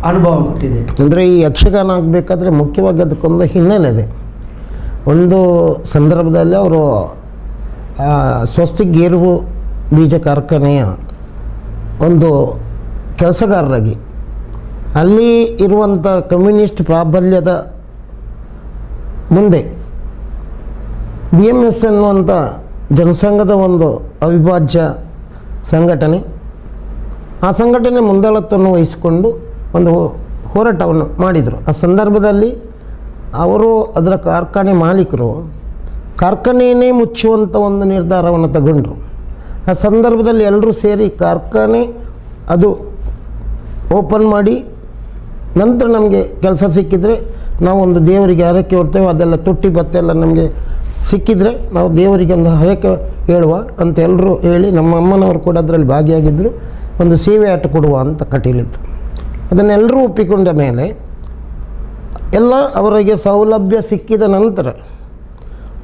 ಅನುಭವ ಕೊಟ್ಟಿದೆ? ಅಂದರೆ ಈ ಯಕ್ಷಗಾನ ಆಗಬೇಕಾದ್ರೆ ಮುಖ್ಯವಾಗಿ ಅದಕ್ಕೊಂದು ಹಿನ್ನೆಲೆ ಇದೆ. ಒಂದು ಸಂದರ್ಭದಲ್ಲಿ ಅವರು ಸ್ವಸ್ತಿಕ್ ಗೇರು ಬೀಜ ಕಾರ್ಖಾನೆಯ ಒಂದು ಕೆಲಸಗಾರರಾಗಿ ಅಲ್ಲಿ ಇರುವಂಥ ಕಮ್ಯುನಿಸ್ಟ್ ಪ್ರಾಬಲ್ಯದ ಮುಂದೆ BMS ಅನ್ನುವಂಥ ಜನಸಂಘದ ಒಂದು ಅವಿಭಾಜ್ಯ ಸಂಘಟನೆ, ಆ ಸಂಘಟನೆ ಮುಂದಾಳತ್ವವನ್ನು ವಹಿಸಿಕೊಂಡು ಒಂದು ಹೋರಾಟವನ್ನು ಮಾಡಿದರು. ಆ ಸಂದರ್ಭದಲ್ಲಿ ಅವರು ಅದರ ಕಾರ್ಖಾನೆ ಮಾಲೀಕರು ಕಾರ್ಖಾನೆಯನ್ನೇ ಮುಚ್ಚುವಂಥ ಒಂದು ನಿರ್ಧಾರವನ್ನು ತಗೊಂಡ್ರು. ಆ ಸಂದರ್ಭದಲ್ಲಿ ಎಲ್ಲರೂ ಸೇರಿ ಕಾರ್ಖಾನೆ ಅದು ಓಪನ್ ಮಾಡಿ ನಂತರ ನಮಗೆ ಕೆಲಸ ಸಿಕ್ಕಿದರೆ ನಾವೊಂದು ದೇವರಿಗೆ ಹರಕೆ ಹೊಡ್ತೇವೆ, ಅದೆಲ್ಲ ತೊಟ್ಟಿ ಬತ್ತೆಲ್ಲ ನಮಗೆ ಸಿಕ್ಕಿದರೆ ನಾವು ದೇವರಿಗೆ ಒಂದು ಹರಕೆ ಹೇಳುವ ಅಂತ ಎಲ್ಲರೂ ಹೇಳಿ, ನಮ್ಮ ಅಮ್ಮನವರು ಕೂಡ ಅದರಲ್ಲಿ ಭಾಗಿಯಾಗಿದ್ದರು. ಒಂದು ಸೇವೆ ಆಟ ಕೊಡುವ ಅಂತ ಕಟೀಲಿತ್ತು. ಅದನ್ನೆಲ್ಲರೂ ಒಪ್ಪಿಕೊಂಡ ಮೇಲೆ ಎಲ್ಲ ಅವರಿಗೆ ಸೌಲಭ್ಯ ಸಿಕ್ಕಿದ ನಂತರ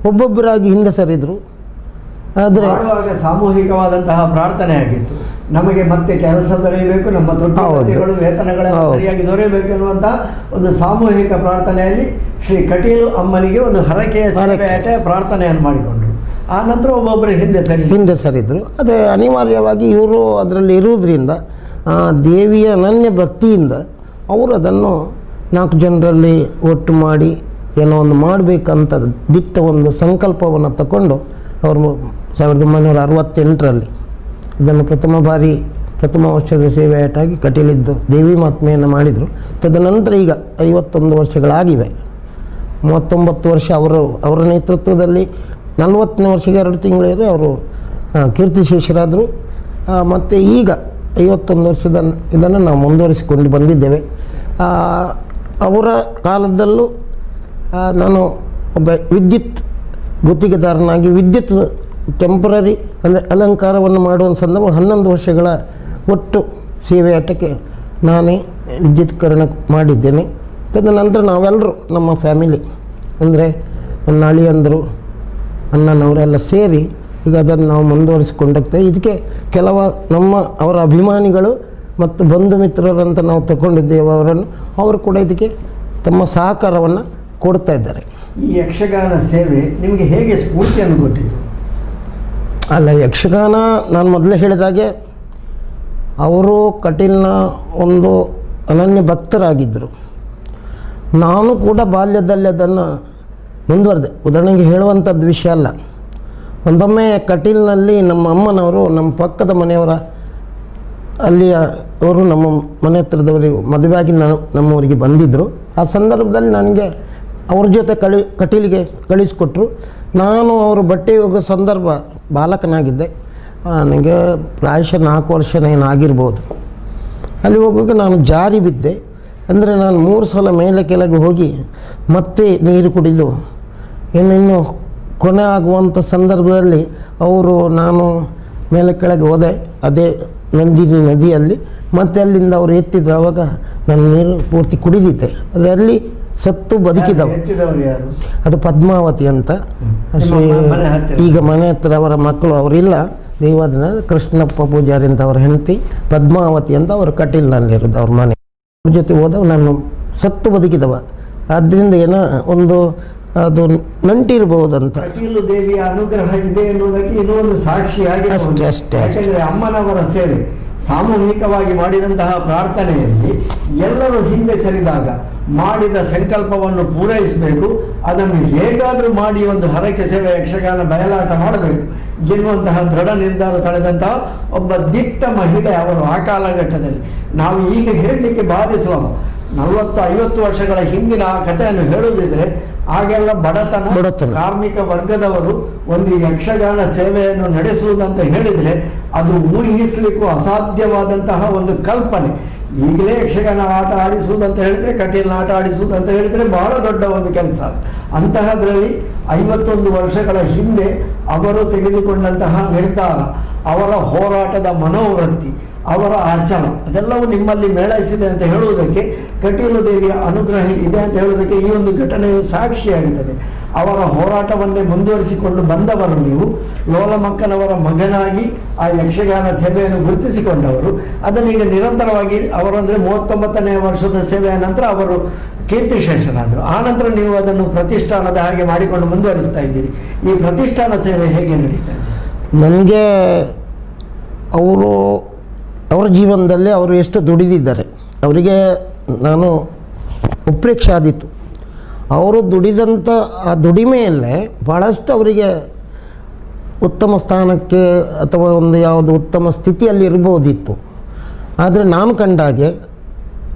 ಒಬ್ಬೊಬ್ಬರಾಗಿ ಹಿಂದೆ ಸರಿದರು. ಆದರೆ ಸಾಮೂಹಿಕವಾದಂತಹ ಪ್ರಾರ್ಥನೆ ಆಗಿತ್ತು, ನಮಗೆ ಮತ್ತೆ ಕೆಲಸ ದೊರೆಯಬೇಕು, ನಮ್ಮ ತೊಟ್ಟಿಗಳು ವೇತನಗಳೆಲ್ಲ ಸರಿಯಾಗಿ ದೊರೆಯಬೇಕು ಎನ್ನುವಂಥ ಒಂದು ಸಾಮೂಹಿಕ ಪ್ರಾರ್ಥನೆಯಲ್ಲಿ ಶ್ರೀ ಕಟೀಲು ಅಮ್ಮನಿಗೆ ಒಂದು ಹರಕೆಯ ಪ್ರಾರ್ಥನೆಯನ್ನು ಮಾಡಿಕೊಂಡ್ರು. ಆ ನಂತರ ಒಬ್ಬೊಬ್ಬರು ಹಿಂದೆ ಸರಿದರು. ಆದರೆ ಅನಿವಾರ್ಯವಾಗಿ ಇವರು ಅದರಲ್ಲಿ ಇರುವುದರಿಂದ ದೇವಿಯ ಅನನ್ಯ ಭಕ್ತಿಯಿಂದ ಅವರು ಅದನ್ನು 4 ಜನರಲ್ಲಿ ಒಟ್ಟು ಮಾಡಿ ಏನೋ ಒಂದು ಮಾಡಬೇಕಂತ ದಿಟ್ಟ ಒಂದು ಸಂಕಲ್ಪವನ್ನು ತಗೊಂಡು ಅವರು 1968ರಲ್ಲಿ ಇದನ್ನು ಪ್ರಥಮ ವರ್ಷದ ಸೇವೆಯಾಟಾಗಿ ಕಟೀಲಿದ್ದು ದೇವಿ ಮಹಾತ್ಮೆಯನ್ನು ಮಾಡಿದರು. ತದನಂತರ ಈಗ 51 ವರ್ಷಗಳಾಗಿವೆ. 39 ವರ್ಷ ಅವರ ನೇತೃತ್ವದಲ್ಲಿ 40ನೇ ವರ್ಷಕ್ಕೆ 2 ತಿಂಗಳಿದೆ ಅವರು ಕೀರ್ತಿಶೇಷರಾದರು. ಮತ್ತು ಈಗ 51 ವರ್ಷದ ಇದನ್ನು ನಾವು ಮುಂದುವರಿಸಿಕೊಂಡು ಬಂದಿದ್ದೇವೆ. ಅವರ ಕಾಲದಲ್ಲೂ ನಾನು ಒಬ್ಬ ವಿದ್ಯುತ್ ಗುತ್ತಿಗೆದಾರನಾಗಿ ವಿದ್ಯುತ್ ಟೆಂಪರರಿ ಅಂದರೆ ಅಲಂಕಾರವನ್ನು ಮಾಡುವ ಸಂದರ್ಭ 11 ವರ್ಷಗಳ ಒಟ್ಟು ಸೇವೆಯಾಟಕ್ಕೆ ನಾನೇ ವಿದ್ಯುತ್ಕರಣ ಮಾಡಿದ್ದೇನೆ. ತದನಂತರ ನಾವೆಲ್ಲರೂ ನಮ್ಮ ಫ್ಯಾಮಿಲಿ ಅಂದರೆ ನನ್ನ ಅಳಿಯಂದರು ಅಣ್ಣನವರೆಲ್ಲ ಸೇರಿ ಈಗ ಅದನ್ನು ನಾವು ಮುಂದುವರಿಸಿಕೊಂಡೋಗ್ತೇವೆ. ಇದಕ್ಕೆ ಅವರ ಅಭಿಮಾನಿಗಳು ಮತ್ತು ಬಂಧು ಮಿತ್ರರಂತ ನಾವು ತಗೊಂಡಿದ್ದೇವೆ ಅವರನ್ನು, ಅವರು ಕೂಡ ಇದಕ್ಕೆ ತಮ್ಮ ಸಹಕಾರವನ್ನು ಕೊಡ್ತಾ ಇದ್ದಾರೆ. ಈ ಯಕ್ಷಗಾನ ಸೇವೆ ನಿಮಗೆ ಹೇಗೆ ಸ್ಫೂರ್ತಿಯನ್ನು ಕೊಟ್ಟಿತು? ಅಲ್ಲ, ಯಕ್ಷಗಾನ ನಾನು ಮೊದಲೇ ಹೇಳಿದಾಗೆ ಅವರು ಕಟೀಲ್ನ ಒಂದು ಅನನ್ಯ ಭಕ್ತರಾಗಿದ್ದರು. ನಾನು ಕೂಡ ಬಾಲ್ಯದಲ್ಲಿ ಅದನ್ನು ಮುಂದುವರೆದೆ. ಉದಾಹರಣೆಗೆ ಹೇಳುವಂಥದ್ದು ವಿಷಯ ಅಲ್ಲ. ಒಂದೊಮ್ಮೆ ಕಟೀಲ್ನಲ್ಲಿ ನಮ್ಮ ಅಮ್ಮನವರು ನಮ್ಮ ಪಕ್ಕದ ಮನೆಯವರ ಅಲ್ಲಿಯ ಅವರು ನಮ್ಮ ಮನೆ ಹತ್ರದವರಿಗೆ ಮದುವೆಯಾಗಿ ನಮ್ಮೂರಿಗೆ ಬಂದಿದ್ದರು. ಆ ಸಂದರ್ಭದಲ್ಲಿ ನನಗೆ ಅವ್ರ ಜೊತೆ ಕಟೀಲಿಗೆ ಕಳಿಸಿಕೊಟ್ರು. ನಾನು ಅವರು ಬಟ್ಟೆ ಹೋಗೋ ಸಂದರ್ಭ ಬಾಲಕನಾಗಿದ್ದೆ, ನನಗೆ ಪ್ರಾಯಶಃ 4 ವರ್ಷನೇನಾಗಿರ್ಬೋದು. ಅಲ್ಲಿ ಹೋಗುವಾಗ ನಾನು ಜಾರಿ ಬಿದ್ದೆ. ಅಂದರೆ ನಾನು 3 ಸಲ ಮೇಲೆ ಕೆಳಗೆ ಹೋಗಿ ಮತ್ತೆ ನೀರು ಕುಡಿದು ಇನ್ನು ಕೊನೆ ಆಗುವಂಥ ಸಂದರ್ಭದಲ್ಲಿ ನಾನು ಮೇಲೆ ಕೆಳಗೆ ಹೋದೆ ಅದೇ ನದಿಯಲ್ಲಿ. ಮತ್ತು ಅಲ್ಲಿಂದ ಅವರು ಎತ್ತಿದ್ರು. ಆವಾಗ ನಾನು ನೀರು ಪೂರ್ತಿ ಕುಡಿದಿದ್ದೆ. ಅದರಲ್ಲಿ ಸತ್ತು ಬದುಕಿದವು. ಅದು ಪದ್ಮಾವತಿ ಅಂತ ಈಗ ಮನೆ ಹತ್ರ ಅವರ ಮಕ್ಕಳು ಅವರಿಲ್ಲ, ದೇವಾದನ ಕೃಷ್ಣಪ್ಪ ಪೂಜಾರಿ ಅಂತ ಅವ್ರ ಹೆಂಡತಿ ಪದ್ಮಾವತಿ ಅಂತ ಅವರು ಕಟೀಲ್ನಲ್ಲಿರೋದು ಅವ್ರ ಮನೆ. ಅವ್ರ ಜೊತೆ ಹೋದವ ನಾನು ಸತ್ತು ಬದುಕಿದವ. ಆದ್ದರಿಂದ ಏನೋ ಒಂದು ಅದು ನಂಟಿರ್ಬಹುದಂತ. ಕಟೀಲು ದೇವಿಯ ಅನುಗ್ರಹ ಇದೆ ಎನ್ನುವುದಕ್ಕೆ ಇದು ಒಂದು ಸಾಕ್ಷಿಯಾಗಿ ಅಷ್ಟೇ. ಯಾಕಂದರೆ ಅಮ್ಮನವರ ಸೇವೆ ಸಾಮೂಹಿಕವಾಗಿ ಮಾಡಿದಂತಹ ಪ್ರಾರ್ಥನೆಯಲ್ಲಿ ಎಲ್ಲರೂ ಹಿಂದೆ ಸರಿದಾಗ ಮಾಡಿದ ಸಂಕಲ್ಪವನ್ನು ಪೂರೈಸಬೇಕು, ಅದನ್ನು ಹೇಗಾದರೂ ಮಾಡಿ ಒಂದು ಹರಕೆ ಸೇವೆ ಯಕ್ಷಗಾನ ಬಯಲಾಟ ಮಾಡಬೇಕು ಎನ್ನುವಂತಹ ದೃಢ ನಿರ್ಧಾರ ತಳೆದಂತಹ ಒಬ್ಬ ದಿಟ್ಟ ಮಹಿಳೆ ಅವರು ಆ ಕಾಲಘಟ್ಟದಲ್ಲಿ. ನಾವು ಈಗ ಹೇಳಲಿಕ್ಕೆ ಬಾಧಿಸುವ 40-50 ವರ್ಷಗಳ ಹಿಂದಿನ ಆ ಕಥೆಯನ್ನು ಹೇಳುವುದಿದ್ರೆ ಆಗೆಲ್ಲ ಬಡತನ ಕಾರ್ಮಿಕ ವರ್ಗದವರು ಒಂದು ಯಕ್ಷಗಾನ ಸೇವೆಯನ್ನು ನಡೆಸುವುದಂತ ಹೇಳಿದರೆ ಅದು ಊಹಿಸಲಿಕ್ಕೂ ಅಸಾಧ್ಯವಾದಂತಹ ಒಂದು ಕಲ್ಪನೆ. ಈಗಲೇ ಯಕ್ಷಗಾನ ಆಟ ಆಡಿಸುವುದಂತ ಹೇಳಿದರೆ, ಕಟೀಲಿನ ಆಟ ಆಡಿಸುವುದಂತ ಹೇಳಿದರೆ ಬಹಳ ದೊಡ್ಡ ಒಂದು ಕೆಲಸ. ಅಂತಹದ್ರಲ್ಲಿ 51 ವರ್ಷಗಳ ಹಿಂದೆ ಅವರು ತೆಗೆದುಕೊಂಡಂತಹ ನಿರ್ಧಾರ, ಅವರ ಹೋರಾಟದ ಮನೋವೃತ್ತಿ, ಅವರ ಅಚಲ ಅದೆಲ್ಲವೂ ನಿಮ್ಮಲ್ಲಿ ಮೇಳೈಸಿದೆ ಅಂತ ಹೇಳುವುದಕ್ಕೆ, ಕಟೀಲು ದೇವಿಯ ಅನುಗ್ರಹ ಇದೆ ಅಂತ ಹೇಳುವುದಕ್ಕೆ ಈ ಒಂದು ಘಟನೆಯು ಸಾಕ್ಷಿಯಾಗುತ್ತದೆ. ಅವರ ಹೋರಾಟವನ್ನೇ ಮುಂದುವರಿಸಿಕೊಂಡು ಬಂದವರು ನೀವು. ಲೋಲಮಕ್ಕನವರ ಮಗನಾಗಿ ಆ ಯಕ್ಷಗಾನ ಸೇವೆಯನ್ನು ಗುರುತಿಸಿಕೊಂಡವರು. ಅದನ್ನೀಗ ನಿರಂತರವಾಗಿ ಅವರಂದರೆ 39ನೇ ವರ್ಷದ ಸೇವೆಯ ನಂತರ ಅವರು ಕೀರ್ತಿಶೇಷರಾದರು. ಆನಂತರ ನೀವು ಅದನ್ನು ಪ್ರತಿಷ್ಠಾನದ ಹಾಗೆ ಮಾಡಿಕೊಂಡು ಮುಂದುವರಿಸ್ತಾ ಇದ್ದೀರಿ. ಈ ಪ್ರತಿಷ್ಠಾನ ಸೇವೆ ಹೇಗೆ ನಡೀತಾ ಇದೆ? ನನಗೆ ಅವರ ಜೀವನದಲ್ಲಿ ಅವರು ಎಷ್ಟು ದುಡಿದಿದ್ದಾರೆ, ಅವರಿಗೆ ನಾನು ಉತ್ಪ್ರೇಕ್ಷೆ ಆದೀತು. ಅವರು ದುಡಿದಂಥ ಆ ದುಡಿಮೆಯಲ್ಲೇ ಭಾಳಷ್ಟು ಅವರಿಗೆ ಉತ್ತಮ ಸ್ಥಾನಕ್ಕೆ ಅಥವಾ ಒಂದು ಯಾವುದು ಉತ್ತಮ ಸ್ಥಿತಿಯಲ್ಲಿ ಇರ್ಬೋದಿತ್ತು. ಆದರೆ ನಾನು ಕಂಡಾಗೆ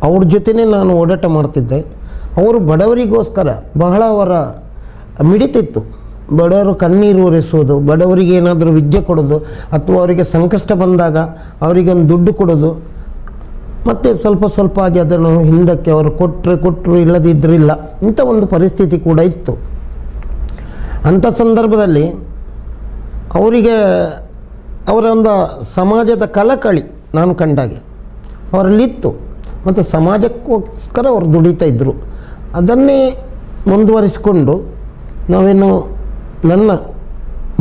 ಅವ್ರ ಜೊತೆನೇ ನಾನು ಓಡಾಟ ಮಾಡ್ತಿದ್ದೆ. ಅವರು ಬಡವರಿಗೋಸ್ಕರ ಬಹಳ ಅವರ ಮಿಡಿತಿತ್ತು. ಬಡವರು ಕಣ್ಣೀರು ಒರೆಸೋದು, ಬಡವರಿಗೆ ಏನಾದರೂ ವಿದ್ಯೆ ಕೊಡೋದು, ಅಥವಾ ಅವರಿಗೆ ಸಂಕಷ್ಟ ಬಂದಾಗ ಅವರಿಗೆ ಒಂದು ದುಡ್ಡು ಕೊಡೋದು, ಮತ್ತು ಸ್ವಲ್ಪ ಆಗಿ ಅದನ್ನು ಹಿಂದಕ್ಕೆ ಅವರು ಕೊಟ್ಟರು ಇಲ್ಲದಿದ್ರಿಲ್ಲ, ಇಂಥ ಒಂದು ಪರಿಸ್ಥಿತಿ ಕೂಡ ಇತ್ತು. ಅಂಥ ಸಂದರ್ಭದಲ್ಲಿ ಅವರಿಗೆ ಅವರ ಒಂದು ಸಮಾಜದ ಕಳಕಳಿ ನಾನು ಕಂಡಾಗೆ ಅವರಲ್ಲಿತ್ತು, ಮತ್ತು ಸಮಾಜಕ್ಕೋಸ್ಕರ ಅವರು ದುಡಿತಾ ಇದ್ದರು. ಅದನ್ನೇ ಮುಂದುವರಿಸಿಕೊಂಡು ನಾವೇನು ನನ್ನ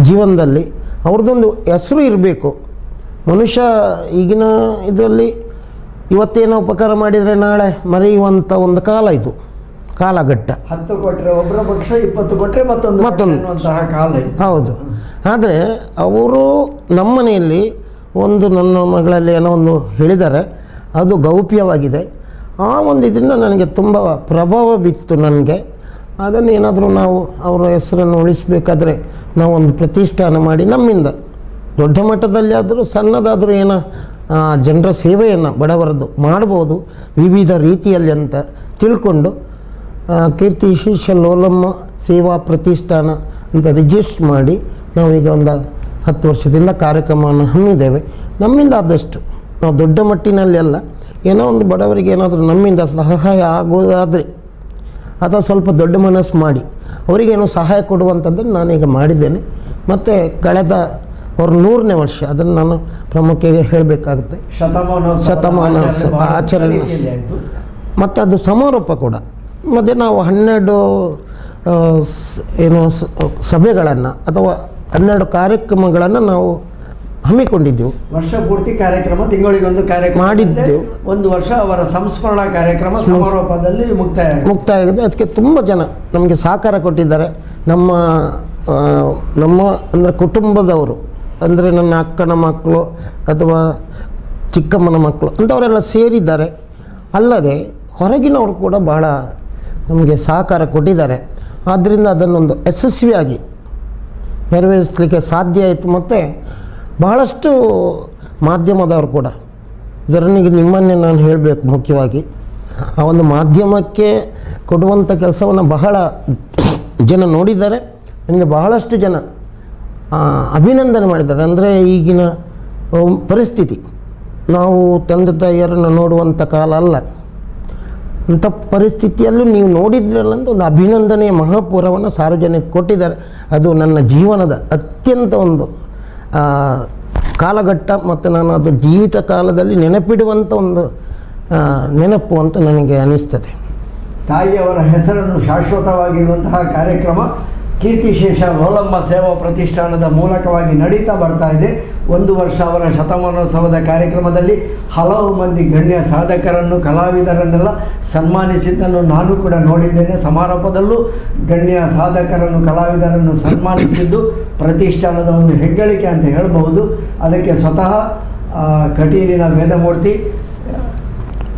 ಜೀವನದಲ್ಲಿ ಅವ್ರದ್ದೊಂದು ಹೆಸರು ಇರಬೇಕು. ಮನುಷ್ಯ ಈಗಿನ ಇದರಲ್ಲಿ ಇವತ್ತೇನೋ ಉಪಕಾರ ಮಾಡಿದರೆ ನಾಳೆ ಮರೆಯುವಂಥ ಒಂದು ಕಾಲ ಇದು, ಕಾಲಘಟ್ಟ. 10 ಕೊಟ್ಟರೆ ಒಬ್ಬರ ಪಕ್ಷ, 20 ಕೊಟ್ಟರೆ ಮತ್ತೊಂದು ಕಾಲ ಇದು. ಹೌದು. ಆದರೆ ಅವರು ನಮ್ಮ ಮನೆಯಲ್ಲಿ ಒಂದು ನನ್ನ ಮಗಳಲ್ಲಿ ಏನೋ ಒಂದು ಹೇಳಿದ್ದಾರೆ, ಅದು ಗೌಪ್ಯವಾಗಿದೆ. ಆ ಒಂದು ಇದರಿಂದ ನನಗೆ ತುಂಬ ಪ್ರಭಾವ ಬಿತ್ತು ನನಗೆ. ಅದನ್ನು ಏನಾದರೂ ನಾವು ಅವರ ಹೆಸರನ್ನು ಉಳಿಸಬೇಕಾದ್ರೆ ನಾವೊಂದು ಪ್ರತಿಷ್ಠಾನ ಮಾಡಿ ನಮ್ಮಿಂದ ದೊಡ್ಡ ಮಟ್ಟದಲ್ಲಿ ಆದರೂ ಸಣ್ಣದಾದರೂ ಏನೋ ಜನರ ಸೇವೆಯನ್ನು ಬಡವರದ್ದು ಮಾಡ್ಬೋದು ವಿವಿಧ ರೀತಿಯಲ್ಲಿ ಅಂತ ತಿಳ್ಕೊಂಡು ಕೀರ್ತಿಶೇಷ ಲೋಲಮ್ಮ ಸೇವಾ ಪ್ರತಿಷ್ಠಾನ ಅಂತ ರಿಜಿಸ್ಟರ್ ಮಾಡಿ ನಾವೀಗ ಒಂದು 10 ವರ್ಷದಿಂದ ಕಾರ್ಯಕ್ರಮವನ್ನು ಹಮ್ಮಿದ್ದೇವೆ. ನಮ್ಮಿಂದ ಆದಷ್ಟು ನಾವು ದೊಡ್ಡ ಮಟ್ಟಿನಲ್ಲಿ ಅಲ್ಲ, ಏನೋ ಒಂದು ಬಡವರಿಗೆ ಏನಾದರೂ ನಮ್ಮಿಂದ ಸಹಾಯ ಆಗೋದಾದರೆ ಅಥವಾ ಸ್ವಲ್ಪ ದೊಡ್ಡ ಮನಸ್ಸು ಮಾಡಿ ಅವರಿಗೇನೋ ಸಹಾಯ ಕೊಡುವಂಥದ್ದನ್ನು ನಾನೀಗ ಮಾಡಿದ್ದೇನೆ. ಮತ್ತು ಕಳೆದ ಅವ್ರ 100ನೇ ವರ್ಷ ಅದನ್ನು ನಾನು ಪ್ರಮುಖವಾಗಿ ಹೇಳಬೇಕಾಗುತ್ತೆ. ಶತಮಾನೋತ್ಸವ ಆಚರಣೆ ಮತ್ತು ಅದು ಸಮಾರೋಪ ಕೂಡ. ಮತ್ತು ನಾವು 12 ಸಭೆಗಳನ್ನು ಅಥವಾ 12 ಕಾರ್ಯಕ್ರಮಗಳನ್ನು ನಾವು ಹಮ್ಮಿಕೊಂಡಿದ್ದೆವು. ವರ್ಷ ಪೂರ್ತಿ ಕಾರ್ಯಕ್ರಮ, ತಿಂಗಳಿಗೊಂದು ಕಾರ್ಯಕ್ರಮ ಮಾಡಿದ್ದೆವು. ಒಂದು ವರ್ಷ ಅವರ ಸಂಸ್ಮರಣಾ ಕಾರ್ಯಕ್ರಮ ಸಮಾರೋಪದಲ್ಲಿ ಮುಕ್ತಾಯ ಆಗಿದೆ. ಅದಕ್ಕೆ ತುಂಬ ಜನ ನಮಗೆ ಸಹಕಾರ ಕೊಟ್ಟಿದ್ದಾರೆ. ನಮ್ಮ ಅಂದರೆ ಕುಟುಂಬದವರು, ಅಂದರೆ ನನ್ನ ಅಕ್ಕನ ಮಕ್ಕಳು ಅಥವಾ ಚಿಕ್ಕಮ್ಮನ ಮಕ್ಕಳು ಅಂಥವರೆಲ್ಲ ಸೇರಿದ್ದಾರೆ. ಅಲ್ಲದೆ ಹೊರಗಿನವರು ಕೂಡ ಬಹಳ ನಮಗೆ ಸಹಕಾರ ಕೊಟ್ಟಿದ್ದಾರೆ. ಆದ್ದರಿಂದ ಅದನ್ನೊಂದು ಯಶಸ್ವಿಯಾಗಿ ನೆರವೇರಿಸಲಿಕ್ಕೆ ಸಾಧ್ಯ ಆಯಿತು. ಮತ್ತು ಬಹಳಷ್ಟು ಮಾಧ್ಯಮದವರು ಕೂಡ ಇದರನಿಗೆ ನಿಮ್ಮನ್ನೇ ನಾನು ಹೇಳಬೇಕು. ಮುಖ್ಯವಾಗಿ ಆ ಒಂದು ಮಾಧ್ಯಮಕ್ಕೆ ಕೊಡುವಂಥ ಕೆಲಸವನ್ನು ಬಹಳ ಜನ ನೋಡಿದ್ದಾರೆ. ನನಗೆ ಬಹಳಷ್ಟು ಜನ ಅಭಿನಂದನೆ ಮಾಡಿದ್ದಾರೆ. ಅಂದರೆ ಈಗಿನ ಪರಿಸ್ಥಿತಿ ನಾವು ತಂದೆ ತಾಯಿಯರನ್ನು ನೋಡುವಂಥ ಕಾಲ ಅಲ್ಲ. ಅಂಥ ಪರಿಸ್ಥಿತಿಯಲ್ಲೂ ನೀವು ನೋಡಿದ್ರಲ್ಲ ಅಂತ ಒಂದು ಅಭಿನಂದನೆಯ ಮಹಾಪೂರವನ್ನು ಸಾರ್ವಜನಿಕ ಕೊಟ್ಟಿದ್ದಾರೆ. ಅದು ನನ್ನ ಜೀವನದ ಅತ್ಯಂತ ಒಂದು ಕಾಲಘಟ್ಟ, ಮತ್ತು ನಾನು ಅದು ಜೀವಿತ ಕಾಲದಲ್ಲಿ ನೆನಪಿಡುವಂಥ ಒಂದು ನೆನಪು ಅಂತ ನನಗೆ ಅನಿಸ್ತದೆ. ತಾಯಿಯವರ ಹೆಸರನ್ನು ಶಾಶ್ವತವಾಗಿರುವಂತಹ ಕಾರ್ಯಕ್ರಮ ಕೀರ್ತಿಶೇಷ ಲೋಲಮ್ಮ ಸೇವಾ ಪ್ರತಿಷ್ಠಾನದ ಮೂಲಕವಾಗಿ ನಡೀತಾ ಬರ್ತಾ ಇದೆ. 1 ವರ್ಷ ಅವರ ಶತಮಾನೋತ್ಸವದ ಕಾರ್ಯಕ್ರಮದಲ್ಲಿ ಹಲವು ಮಂದಿ ಗಣ್ಯ ಸಾಧಕರನ್ನು, ಕಲಾವಿದರನ್ನೆಲ್ಲ ಸನ್ಮಾನಿಸಿದ್ದನ್ನು ನಾನು ಕೂಡ ನೋಡಿದ್ದೇನೆ. ಸಮಾರೋಪದಲ್ಲೂ ಗಣ್ಯ ಸಾಧಕರನ್ನು, ಕಲಾವಿದರನ್ನು ಸನ್ಮಾನಿಸಿದ್ದು ಪ್ರತಿಷ್ಠಾನದ ಒಂದು ಹೆಗ್ಗಳಿಕೆ ಅಂತ ಹೇಳಬಹುದು. ಅದಕ್ಕೆ ಸ್ವತಃ ಕಟೀಲಿನ ವೇದಮೂರ್ತಿ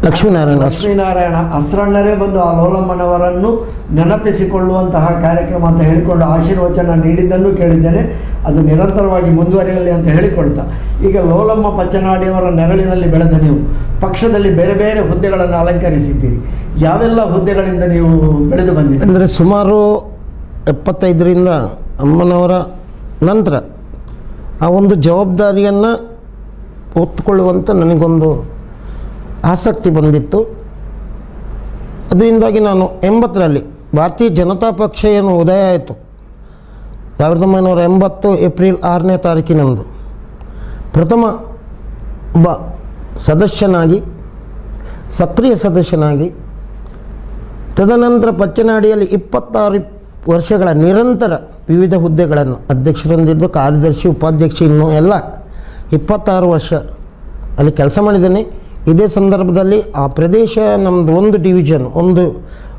ಲಕ್ಷ್ಮೀನಾರಾಯಣ ಅಸ್ರಣ್ಣರೇ ಬಂದು ಆ ಲೋಲಮ್ಮನವರನ್ನು ನೆನಪಿಸಿಕೊಳ್ಳುವಂತಹ ಕಾರ್ಯಕ್ರಮ ಅಂತ ಹೇಳಿಕೊಂಡು ಆಶೀರ್ವಚನ ನೀಡಿದ್ದನ್ನು ಕೇಳಿದ್ದೇನೆ. ಅದು ನಿರಂತರವಾಗಿ ಮುಂದುವರಿಯಲಿ ಅಂತ ಹೇಳಿಕೊಳ್ತಾ, ಈಗ ಲೋಲಮ್ಮ ಪಚ್ಚನಾಡಿಯವರ ನೆರಳಿನಲ್ಲಿ ಬೆಳೆದ ನೀವು ಪಕ್ಷದಲ್ಲಿ ಬೇರೆ ಬೇರೆ ಹುದ್ದೆಗಳನ್ನು ಅಲಂಕರಿಸಿದ್ದೀರಿ. ಯಾವೆಲ್ಲ ಹುದ್ದೆಗಳಿಂದ ನೀವು ಬೆಳೆದು ಬಂದಿದ್ದೀರಿ? ಅಂದರೆ ಸುಮಾರು 75ರಿಂದ ಅಮ್ಮನವರ ನಂತರ ಆ ಒಂದು ಜವಾಬ್ದಾರಿಯನ್ನು ಹೊತ್ತುಕೊಳ್ಳುವಂಥ ನನಗೊಂದು ಆಸಕ್ತಿ ಬಂದಿತ್ತು. ಅದರಿಂದಾಗಿ ನಾನು 80ರಲ್ಲಿ ಭಾರತೀಯ ಜನತಾ ಪಕ್ಷ ಏನು ಉದಯ ಆಯಿತು 1980 ಏಪ್ರಿಲ್ 6ನೇ ತಾರೀಕಿನಂದು ಪ್ರಥಮ ಒಬ್ಬ ಸದಸ್ಯನಾಗಿ, ಸಕ್ರಿಯ ಸದಸ್ಯನಾಗಿ, ತದನಂತರ ಪಚ್ಚನಾಡಿಯಲ್ಲಿ 26 ವರ್ಷಗಳ ನಿರಂತರ ವಿವಿಧ ಹುದ್ದೆಗಳನ್ನು ಅಧ್ಯಕ್ಷರೊಂದಿದ್ದು ಕಾರ್ಯದರ್ಶಿ, ಉಪಾಧ್ಯಕ್ಷ, ಇನ್ನೂ ಎಲ್ಲ 26 ವರ್ಷ ಅಲ್ಲಿ ಕೆಲಸ ಮಾಡಿದ್ದೇನೆ. ಇದೇ ಸಂದರ್ಭದಲ್ಲಿ ಆ ಪ್ರದೇಶ ನಮ್ಮದು ಒಂದು ಡಿವಿಷನ್, ಒಂದು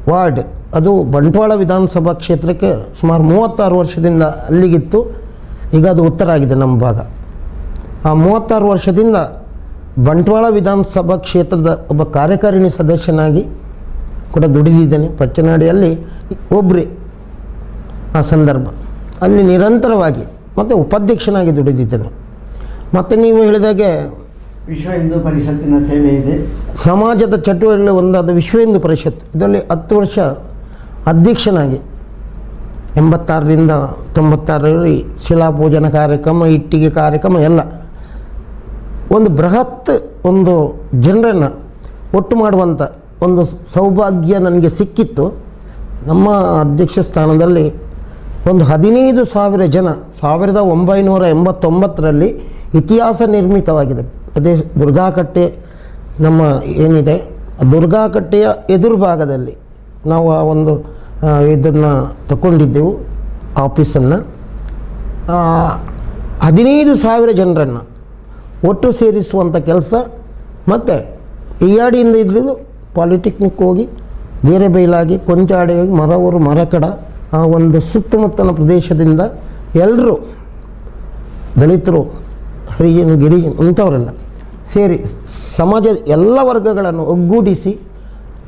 ವಾರ್ಡ್, ಅದು ಬಂಟ್ವಾಳ ವಿಧಾನಸಭಾ ಕ್ಷೇತ್ರಕ್ಕೆ ಸುಮಾರು 36 ವರ್ಷದಿಂದ ಅಲ್ಲಿಗಿತ್ತು. ಈಗ ಅದು ಉತ್ತರ ಆಗಿದೆ ನಮ್ಮ ಭಾಗ. ಆ 36 ವರ್ಷದಿಂದ ಬಂಟ್ವಾಳ ವಿಧಾನಸಭಾ ಕ್ಷೇತ್ರದ ಒಬ್ಬ ಕಾರ್ಯಕಾರಿಣಿ ಸದಸ್ಯನಾಗಿ ಕೂಡ ದುಡಿದಿದ್ದೇನೆ. ಪಚ್ಚನಾಡಿಯಲ್ಲಿ ಒಬ್ಬರೇ ಆ ಸಂದರ್ಭ ಅಲ್ಲಿ ನಿರಂತರವಾಗಿ ಮತ್ತು ಉಪಾಧ್ಯಕ್ಷನಾಗಿ ದುಡಿದಿದ್ದೇನೆ. ಮತ್ತು ನೀವು ಹೇಳಿದಾಗೆ ವಿಶ್ವ ಹಿಂದೂ ಪರಿಷತ್ತಿನ ಸೇವೆ ಇದೆ. ಸಮಾಜದ ಚಟುವಟಿಕೆ ಒಂದಾದ ವಿಶ್ವ ಹಿಂದೂ ಪರಿಷತ್, ಇದರಲ್ಲಿ 10 ವರ್ಷ ಅಧ್ಯಕ್ಷನಾಗಿ 86ರಿಂದ 96ರಲ್ಲಿ ಶಿಲಾಪೂಜನ ಕಾರ್ಯಕ್ರಮ, ಇಟ್ಟಿಗೆ ಕಾರ್ಯಕ್ರಮ ಎಲ್ಲ ಒಂದು ಬೃಹತ್ ಒಂದು ಜನರನ್ನು ಒಟ್ಟು ಮಾಡುವಂಥ ಒಂದು ಸೌಭಾಗ್ಯ ನನಗೆ ಸಿಕ್ಕಿತ್ತು. ನಮ್ಮ ಅಧ್ಯಕ್ಷ ಸ್ಥಾನದಲ್ಲಿ ಒಂದು 15,000 ಜನ 1989ರಲ್ಲಿ ಇತಿಹಾಸ ನಿರ್ಮಿತವಾಗಿದೆ. ಅದೇ ದುರ್ಗಾಕಟ್ಟೆ ನಮ್ಮ ಏನಿದೆ, ದುರ್ಗಾಕಟ್ಟೆಯ ಎದುರು ಭಾಗದಲ್ಲಿ ನಾವು ಆ ಒಂದು ಇದನ್ನು ತಗೊಂಡಿದ್ದೆವು ಆಫೀಸನ್ನು. 15,000 ಜನರನ್ನು ಒಟ್ಟು ಸೇರಿಸುವಂಥ ಕೆಲಸ. ಮತ್ತು ಇಯಾಡಿಯಿಂದ ಇದ್ರಿದು ಪಾಲಿಟೆಕ್ನಿಕ್ ಹೋಗಿ ಬೇರೆ ಬೈಲಾಗಿ ಕೊಂಚಾಡಿ ಹೋಗಿ ಮರವೂರು, ಮರಕಡ, ಆ ಒಂದು ಸುತ್ತಮುತ್ತಲ ಪ್ರದೇಶದಿಂದ ಎಲ್ಲರೂ ದಲಿತರು, ಹರಿಜನ, ಗಿರಿಜನ ಇಂಥವರೆಲ್ಲ ಸೇರಿ ಸಮಾಜದ ಎಲ್ಲ ವರ್ಗಗಳನ್ನು ಒಗ್ಗೂಡಿಸಿ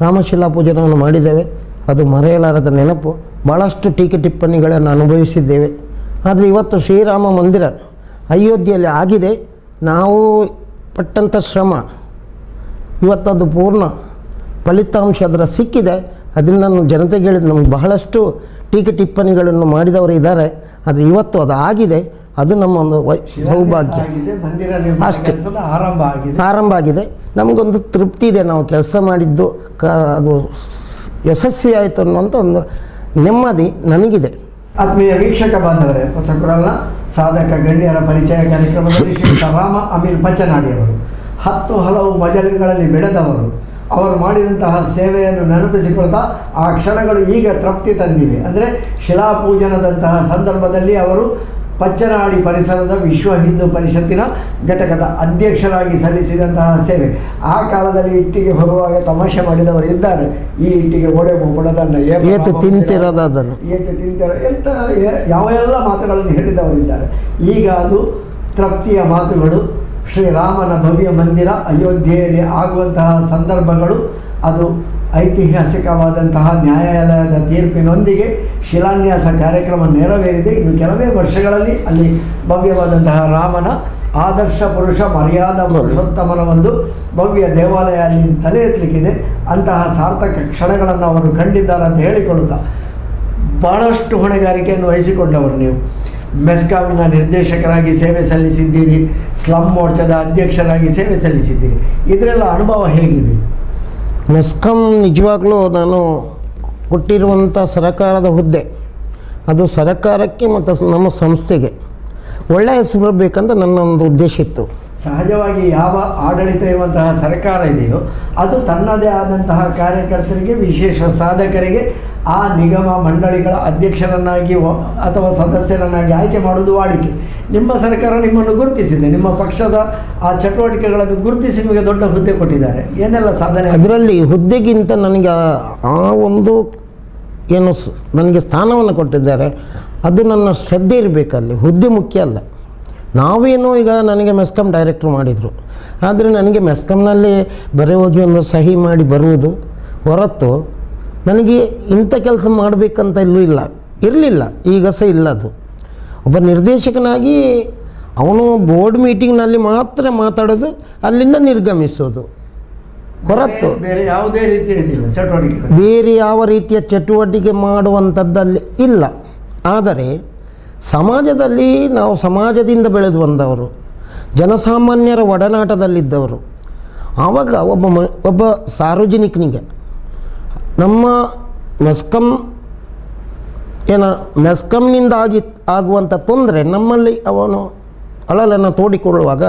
ರಾಮಶಿಲಾ ಪೂಜನವನ್ನು ಮಾಡಿದ್ದೇವೆ. ಅದು ಮರೆಯಲಾರದ ನೆನಪು. ಭಾಳಷ್ಟು ಟೀಕೆ ಟಿಪ್ಪಣಿಗಳನ್ನು ಅನುಭವಿಸಿದ್ದೇವೆ. ಆದರೆ ಇವತ್ತು ಶ್ರೀರಾಮ ಮಂದಿರ ಅಯೋಧ್ಯೆಯಲ್ಲಿ ಆಗಿದೆ. ನಾವು ಪಟ್ಟಂಥ ಶ್ರಮ ಇವತ್ತದು ಪೂರ್ಣ ಫಲಿತಾಂಶ ಅದರ ಸಿಕ್ಕಿದೆ. ಅದರಿಂದ ನಾನು ಜನತೆಗೆ ಹೇಳಿದ, ನಮಗೆ ಬಹಳಷ್ಟು ಟೀಕೆ ಟಿಪ್ಪಣಿಗಳನ್ನು ಮಾಡಿದವರು ಇದ್ದಾರೆ. ಆದರೆ ಇವತ್ತು ಅದು ಆಗಿದೆ. ಅದು ನಮ್ಮ ಒಂದು ಸೌಭಾಗ್ಯ. ಅಷ್ಟೇ, ಆರಂಭ ಆಗಿದೆ. ನಮಗೊಂದು ತೃಪ್ತಿ ಇದೆ, ನಾವು ಕೆಲಸ ಮಾಡಿದ್ದು ಅದು ಯಶಸ್ವಿ ಆಯಿತು ಅನ್ನುವಂಥ ಒಂದು ನೆಮ್ಮದಿ ನನಗಿದೆ. ಆತ್ಮೀಯ ವೀಕ್ಷಕ ಬಾಂಧವರೇ, ಹೊಸಕುರಲ್ನ ಸಾಧಕ ಗಣ್ಯರ ಪರಿಚಯ ಕಾರ್ಯಕ್ರಮದಲ್ಲಿ ಶ್ರೀಯುತ ರಾಮ ಅಮೀನ್ ಪಚ್ಚನಾಡಿಯವರು 10 ಹಲವು ಮಜಲುಗಳಲ್ಲಿ ಬೆಳೆದವರು. ಅವರು ಮಾಡಿದಂತಹ ಸೇವೆಯನ್ನು ನೆನಪಿಸಿಕೊಳ್ತಾ ಆ ಕ್ಷಣಗಳು ಈಗ ತೃಪ್ತಿ ತಂದಿವೆ. ಅಂದರೆ ಶಿಲಾಪೂಜನದಂತಹ ಸಂದರ್ಭದಲ್ಲಿ ಅವರು ಪಚ್ಚನಾಡಿ ಪರಿಸರದ ವಿಶ್ವ ಹಿಂದೂ ಪರಿಷತ್ತಿನ ಘಟಕದ ಅಧ್ಯಕ್ಷರಾಗಿ ಸಲ್ಲಿಸಿದಂತಹ ಸೇವೆ. ಆ ಕಾಲದಲ್ಲಿ ಇಟ್ಟಿಗೆ ಹೊರುವಾಗ ತಮಾಷೆ ಮಾಡಿದವರು ಇದ್ದಾರೆ. ಈ ಇಟ್ಟಿಗೆ ಒಡೆ ಕೊಡದನ್ನ ಏತು ತಿಂತಿರೋದನ್ನು ಎಂತ ಯಾವೆಲ್ಲ ಮಾತುಗಳನ್ನು ಹೇಳಿದವರಿದ್ದಾರೆ. ಈಗ ಅದು ತೃಪ್ತಿಯ ಮಾತುಗಳು. ಶ್ರೀರಾಮನ ಭವ್ಯ ಮಂದಿರ ಅಯೋಧ್ಯೆಯಲ್ಲಿ ಆಗುವಂತಹ ಸಂದರ್ಭಗಳು, ಅದು ಐತಿಹಾಸಿಕವಾದಂತಹ ನ್ಯಾಯಾಲಯದ ತೀರ್ಪಿನೊಂದಿಗೆ ಶಿಲಾನ್ಯಾಸ ಕಾರ್ಯಕ್ರಮ ನೆರವೇರಿದೆ. ಇನ್ನು ಕೆಲವೇ ವರ್ಷಗಳಲ್ಲಿ ಅಲ್ಲಿ ಭವ್ಯವಾದಂತಹ ರಾಮನ ಆದರ್ಶ ಪುರುಷ ಮರ್ಯಾದಾ ಪುರುಷೋತ್ತಮನ ಒಂದು ಭವ್ಯ ದೇವಾಲಯ ಅಲ್ಲಿ ತಲೆ ಎತ್ತಲಿಕ್ಕಿದೆ. ಅಂತಹ ಸಾರ್ಥಕ ಕ್ಷಣಗಳನ್ನು ಅವರು ಕಂಡಿದ್ದಾರೆ ಅಂತ ಹೇಳಿಕೊಳ್ಳುತ್ತಾ, ಭಾಳಷ್ಟು ಹೊಣೆಗಾರಿಕೆಯನ್ನು ವಹಿಸಿಕೊಂಡವರು ನೀವು. ಮೆಸ್ಕಾಮಿನ ನಿರ್ದೇಶಕರಾಗಿ ಸೇವೆ ಸಲ್ಲಿಸಿದ್ದೀರಿ, ಸ್ಲಮ್ ಮೋರ್ಚಾದ ಅಧ್ಯಕ್ಷರಾಗಿ ಸೇವೆ ಸಲ್ಲಿಸಿದ್ದೀರಿ. ಇದರೆಲ್ಲ ಅನುಭವ ಹೇಗಿದೆ? ಮೆಸ್ಕಾಂ ನಿಜವಾಗ್ಲೂ ನಾನು ಕೊಟ್ಟಿರುವಂಥ ಸರಕಾರದ ಹುದ್ದೆ, ಅದು ಸರಕಾರಕ್ಕೆ ಮತ್ತು ನಮ್ಮ ಸಂಸ್ಥೆಗೆ ಒಳ್ಳೆಯ ಹೆಸರು ಬರಬೇಕಂತ ನನ್ನ ಒಂದು ಉದ್ದೇಶ ಇತ್ತು. ಸಹಜವಾಗಿ ಯಾವ ಆಡಳಿತ ಇರುವಂತಹ ಸರ್ಕಾರ ಇದೆಯೋ ಅದು ತನ್ನದೇ ಆದಂತಹ ಕಾರ್ಯಕರ್ತರಿಗೆ, ವಿಶೇಷ ಸಾಧಕರಿಗೆ ಆ ನಿಗಮ ಮಂಡಳಿಗಳ ಅಧ್ಯಕ್ಷರನ್ನಾಗಿ ಅಥವಾ ಸದಸ್ಯರನ್ನಾಗಿ ಆಯ್ಕೆ ಮಾಡುವುದು ವಾಡಿಕೆ. ನಿಮ್ಮ ಸರ್ಕಾರ ನಿಮ್ಮನ್ನು ಗುರುತಿಸಿದೆ, ನಿಮ್ಮ ಪಕ್ಷದ ಆ ಚಟುವಟಿಕೆಗಳನ್ನು ಗುರುತಿಸಿ ನಿಮಗೆ ದೊಡ್ಡ ಹುದ್ದೆ ಕೊಟ್ಟಿದ್ದಾರೆ. ಏನೆಲ್ಲ ಸಾಧನೆ? ಅದರಲ್ಲಿ ಹುದ್ದೆಗಿಂತ ನನಗೆ ಆ ಒಂದು ಏನು ನನಗೆ ಸ್ಥಾನವನ್ನು ಕೊಟ್ಟಿದ್ದಾರೆ, ಅದು ನನ್ನ ಶ್ರದ್ಧೆ ಇರಬೇಕಲ್ಲಿ. ಹುದ್ದೆ ಮುಖ್ಯ ಅಲ್ಲ, ನಾವೇನೋ ಈಗ ನನಗೆ ಮೆಸ್ಕಾಂ ಡೈರೆಕ್ಟ್ರು ಮಾಡಿದರು, ಆದರೆ ನನಗೆ ಮೆಸ್ಕಾಂನಲ್ಲಿ ಬರೀ ಹೋಗಿ ಒಂದು ಸಹಿ ಮಾಡಿ ಬರುವುದು ಹೊರತು ನನಗೆ ಇಂಥ ಕೆಲಸ ಮಾಡಬೇಕಂತ ಇರಲಿಲ್ಲ, ಈಗ ಸಹ ಇಲ್ಲ. ಅದು ಒಬ್ಬ ನಿರ್ದೇಶಕನಾಗಿ ಅವನು ಬೋರ್ಡ್ ಮೀಟಿಂಗ್ನಲ್ಲಿ ಮಾತ್ರ ಮಾತಾಡೋದು, ಅಲ್ಲಿಂದ ನಿರ್ಗಮಿಸೋದು ಹೊರತು ಬೇರೆ ಯಾವುದೇ ರೀತಿಯ ಚಟುವಟಿಕೆ, ಬೇರೆ ಯಾವ ರೀತಿಯ ಚಟುವಟಿಕೆ ಮಾಡುವಂಥದ್ದಲ್ಲಿ ಇಲ್ಲ. ಆದರೆ ಸಮಾಜದಲ್ಲಿ ನಾವು ಸಮಾಜದಿಂದ ಬೆಳೆದು ಬಂದವರು, ಜನಸಾಮಾನ್ಯರ ಒಡನಾಟದಲ್ಲಿದ್ದವರು. ಆವಾಗ ಒಬ್ಬ ಸಾರ್ವಜನಿಕನಿಗೆ ನಮ್ಮ ಮೆಸ್ಕಾಂನಿಂದ ಆಗುವಂಥ ತೊಂದರೆ ನಮ್ಮಲ್ಲಿ ಅವನು ಅಳಲನ್ನು ತೋಡಿಕೊಳ್ಳುವಾಗ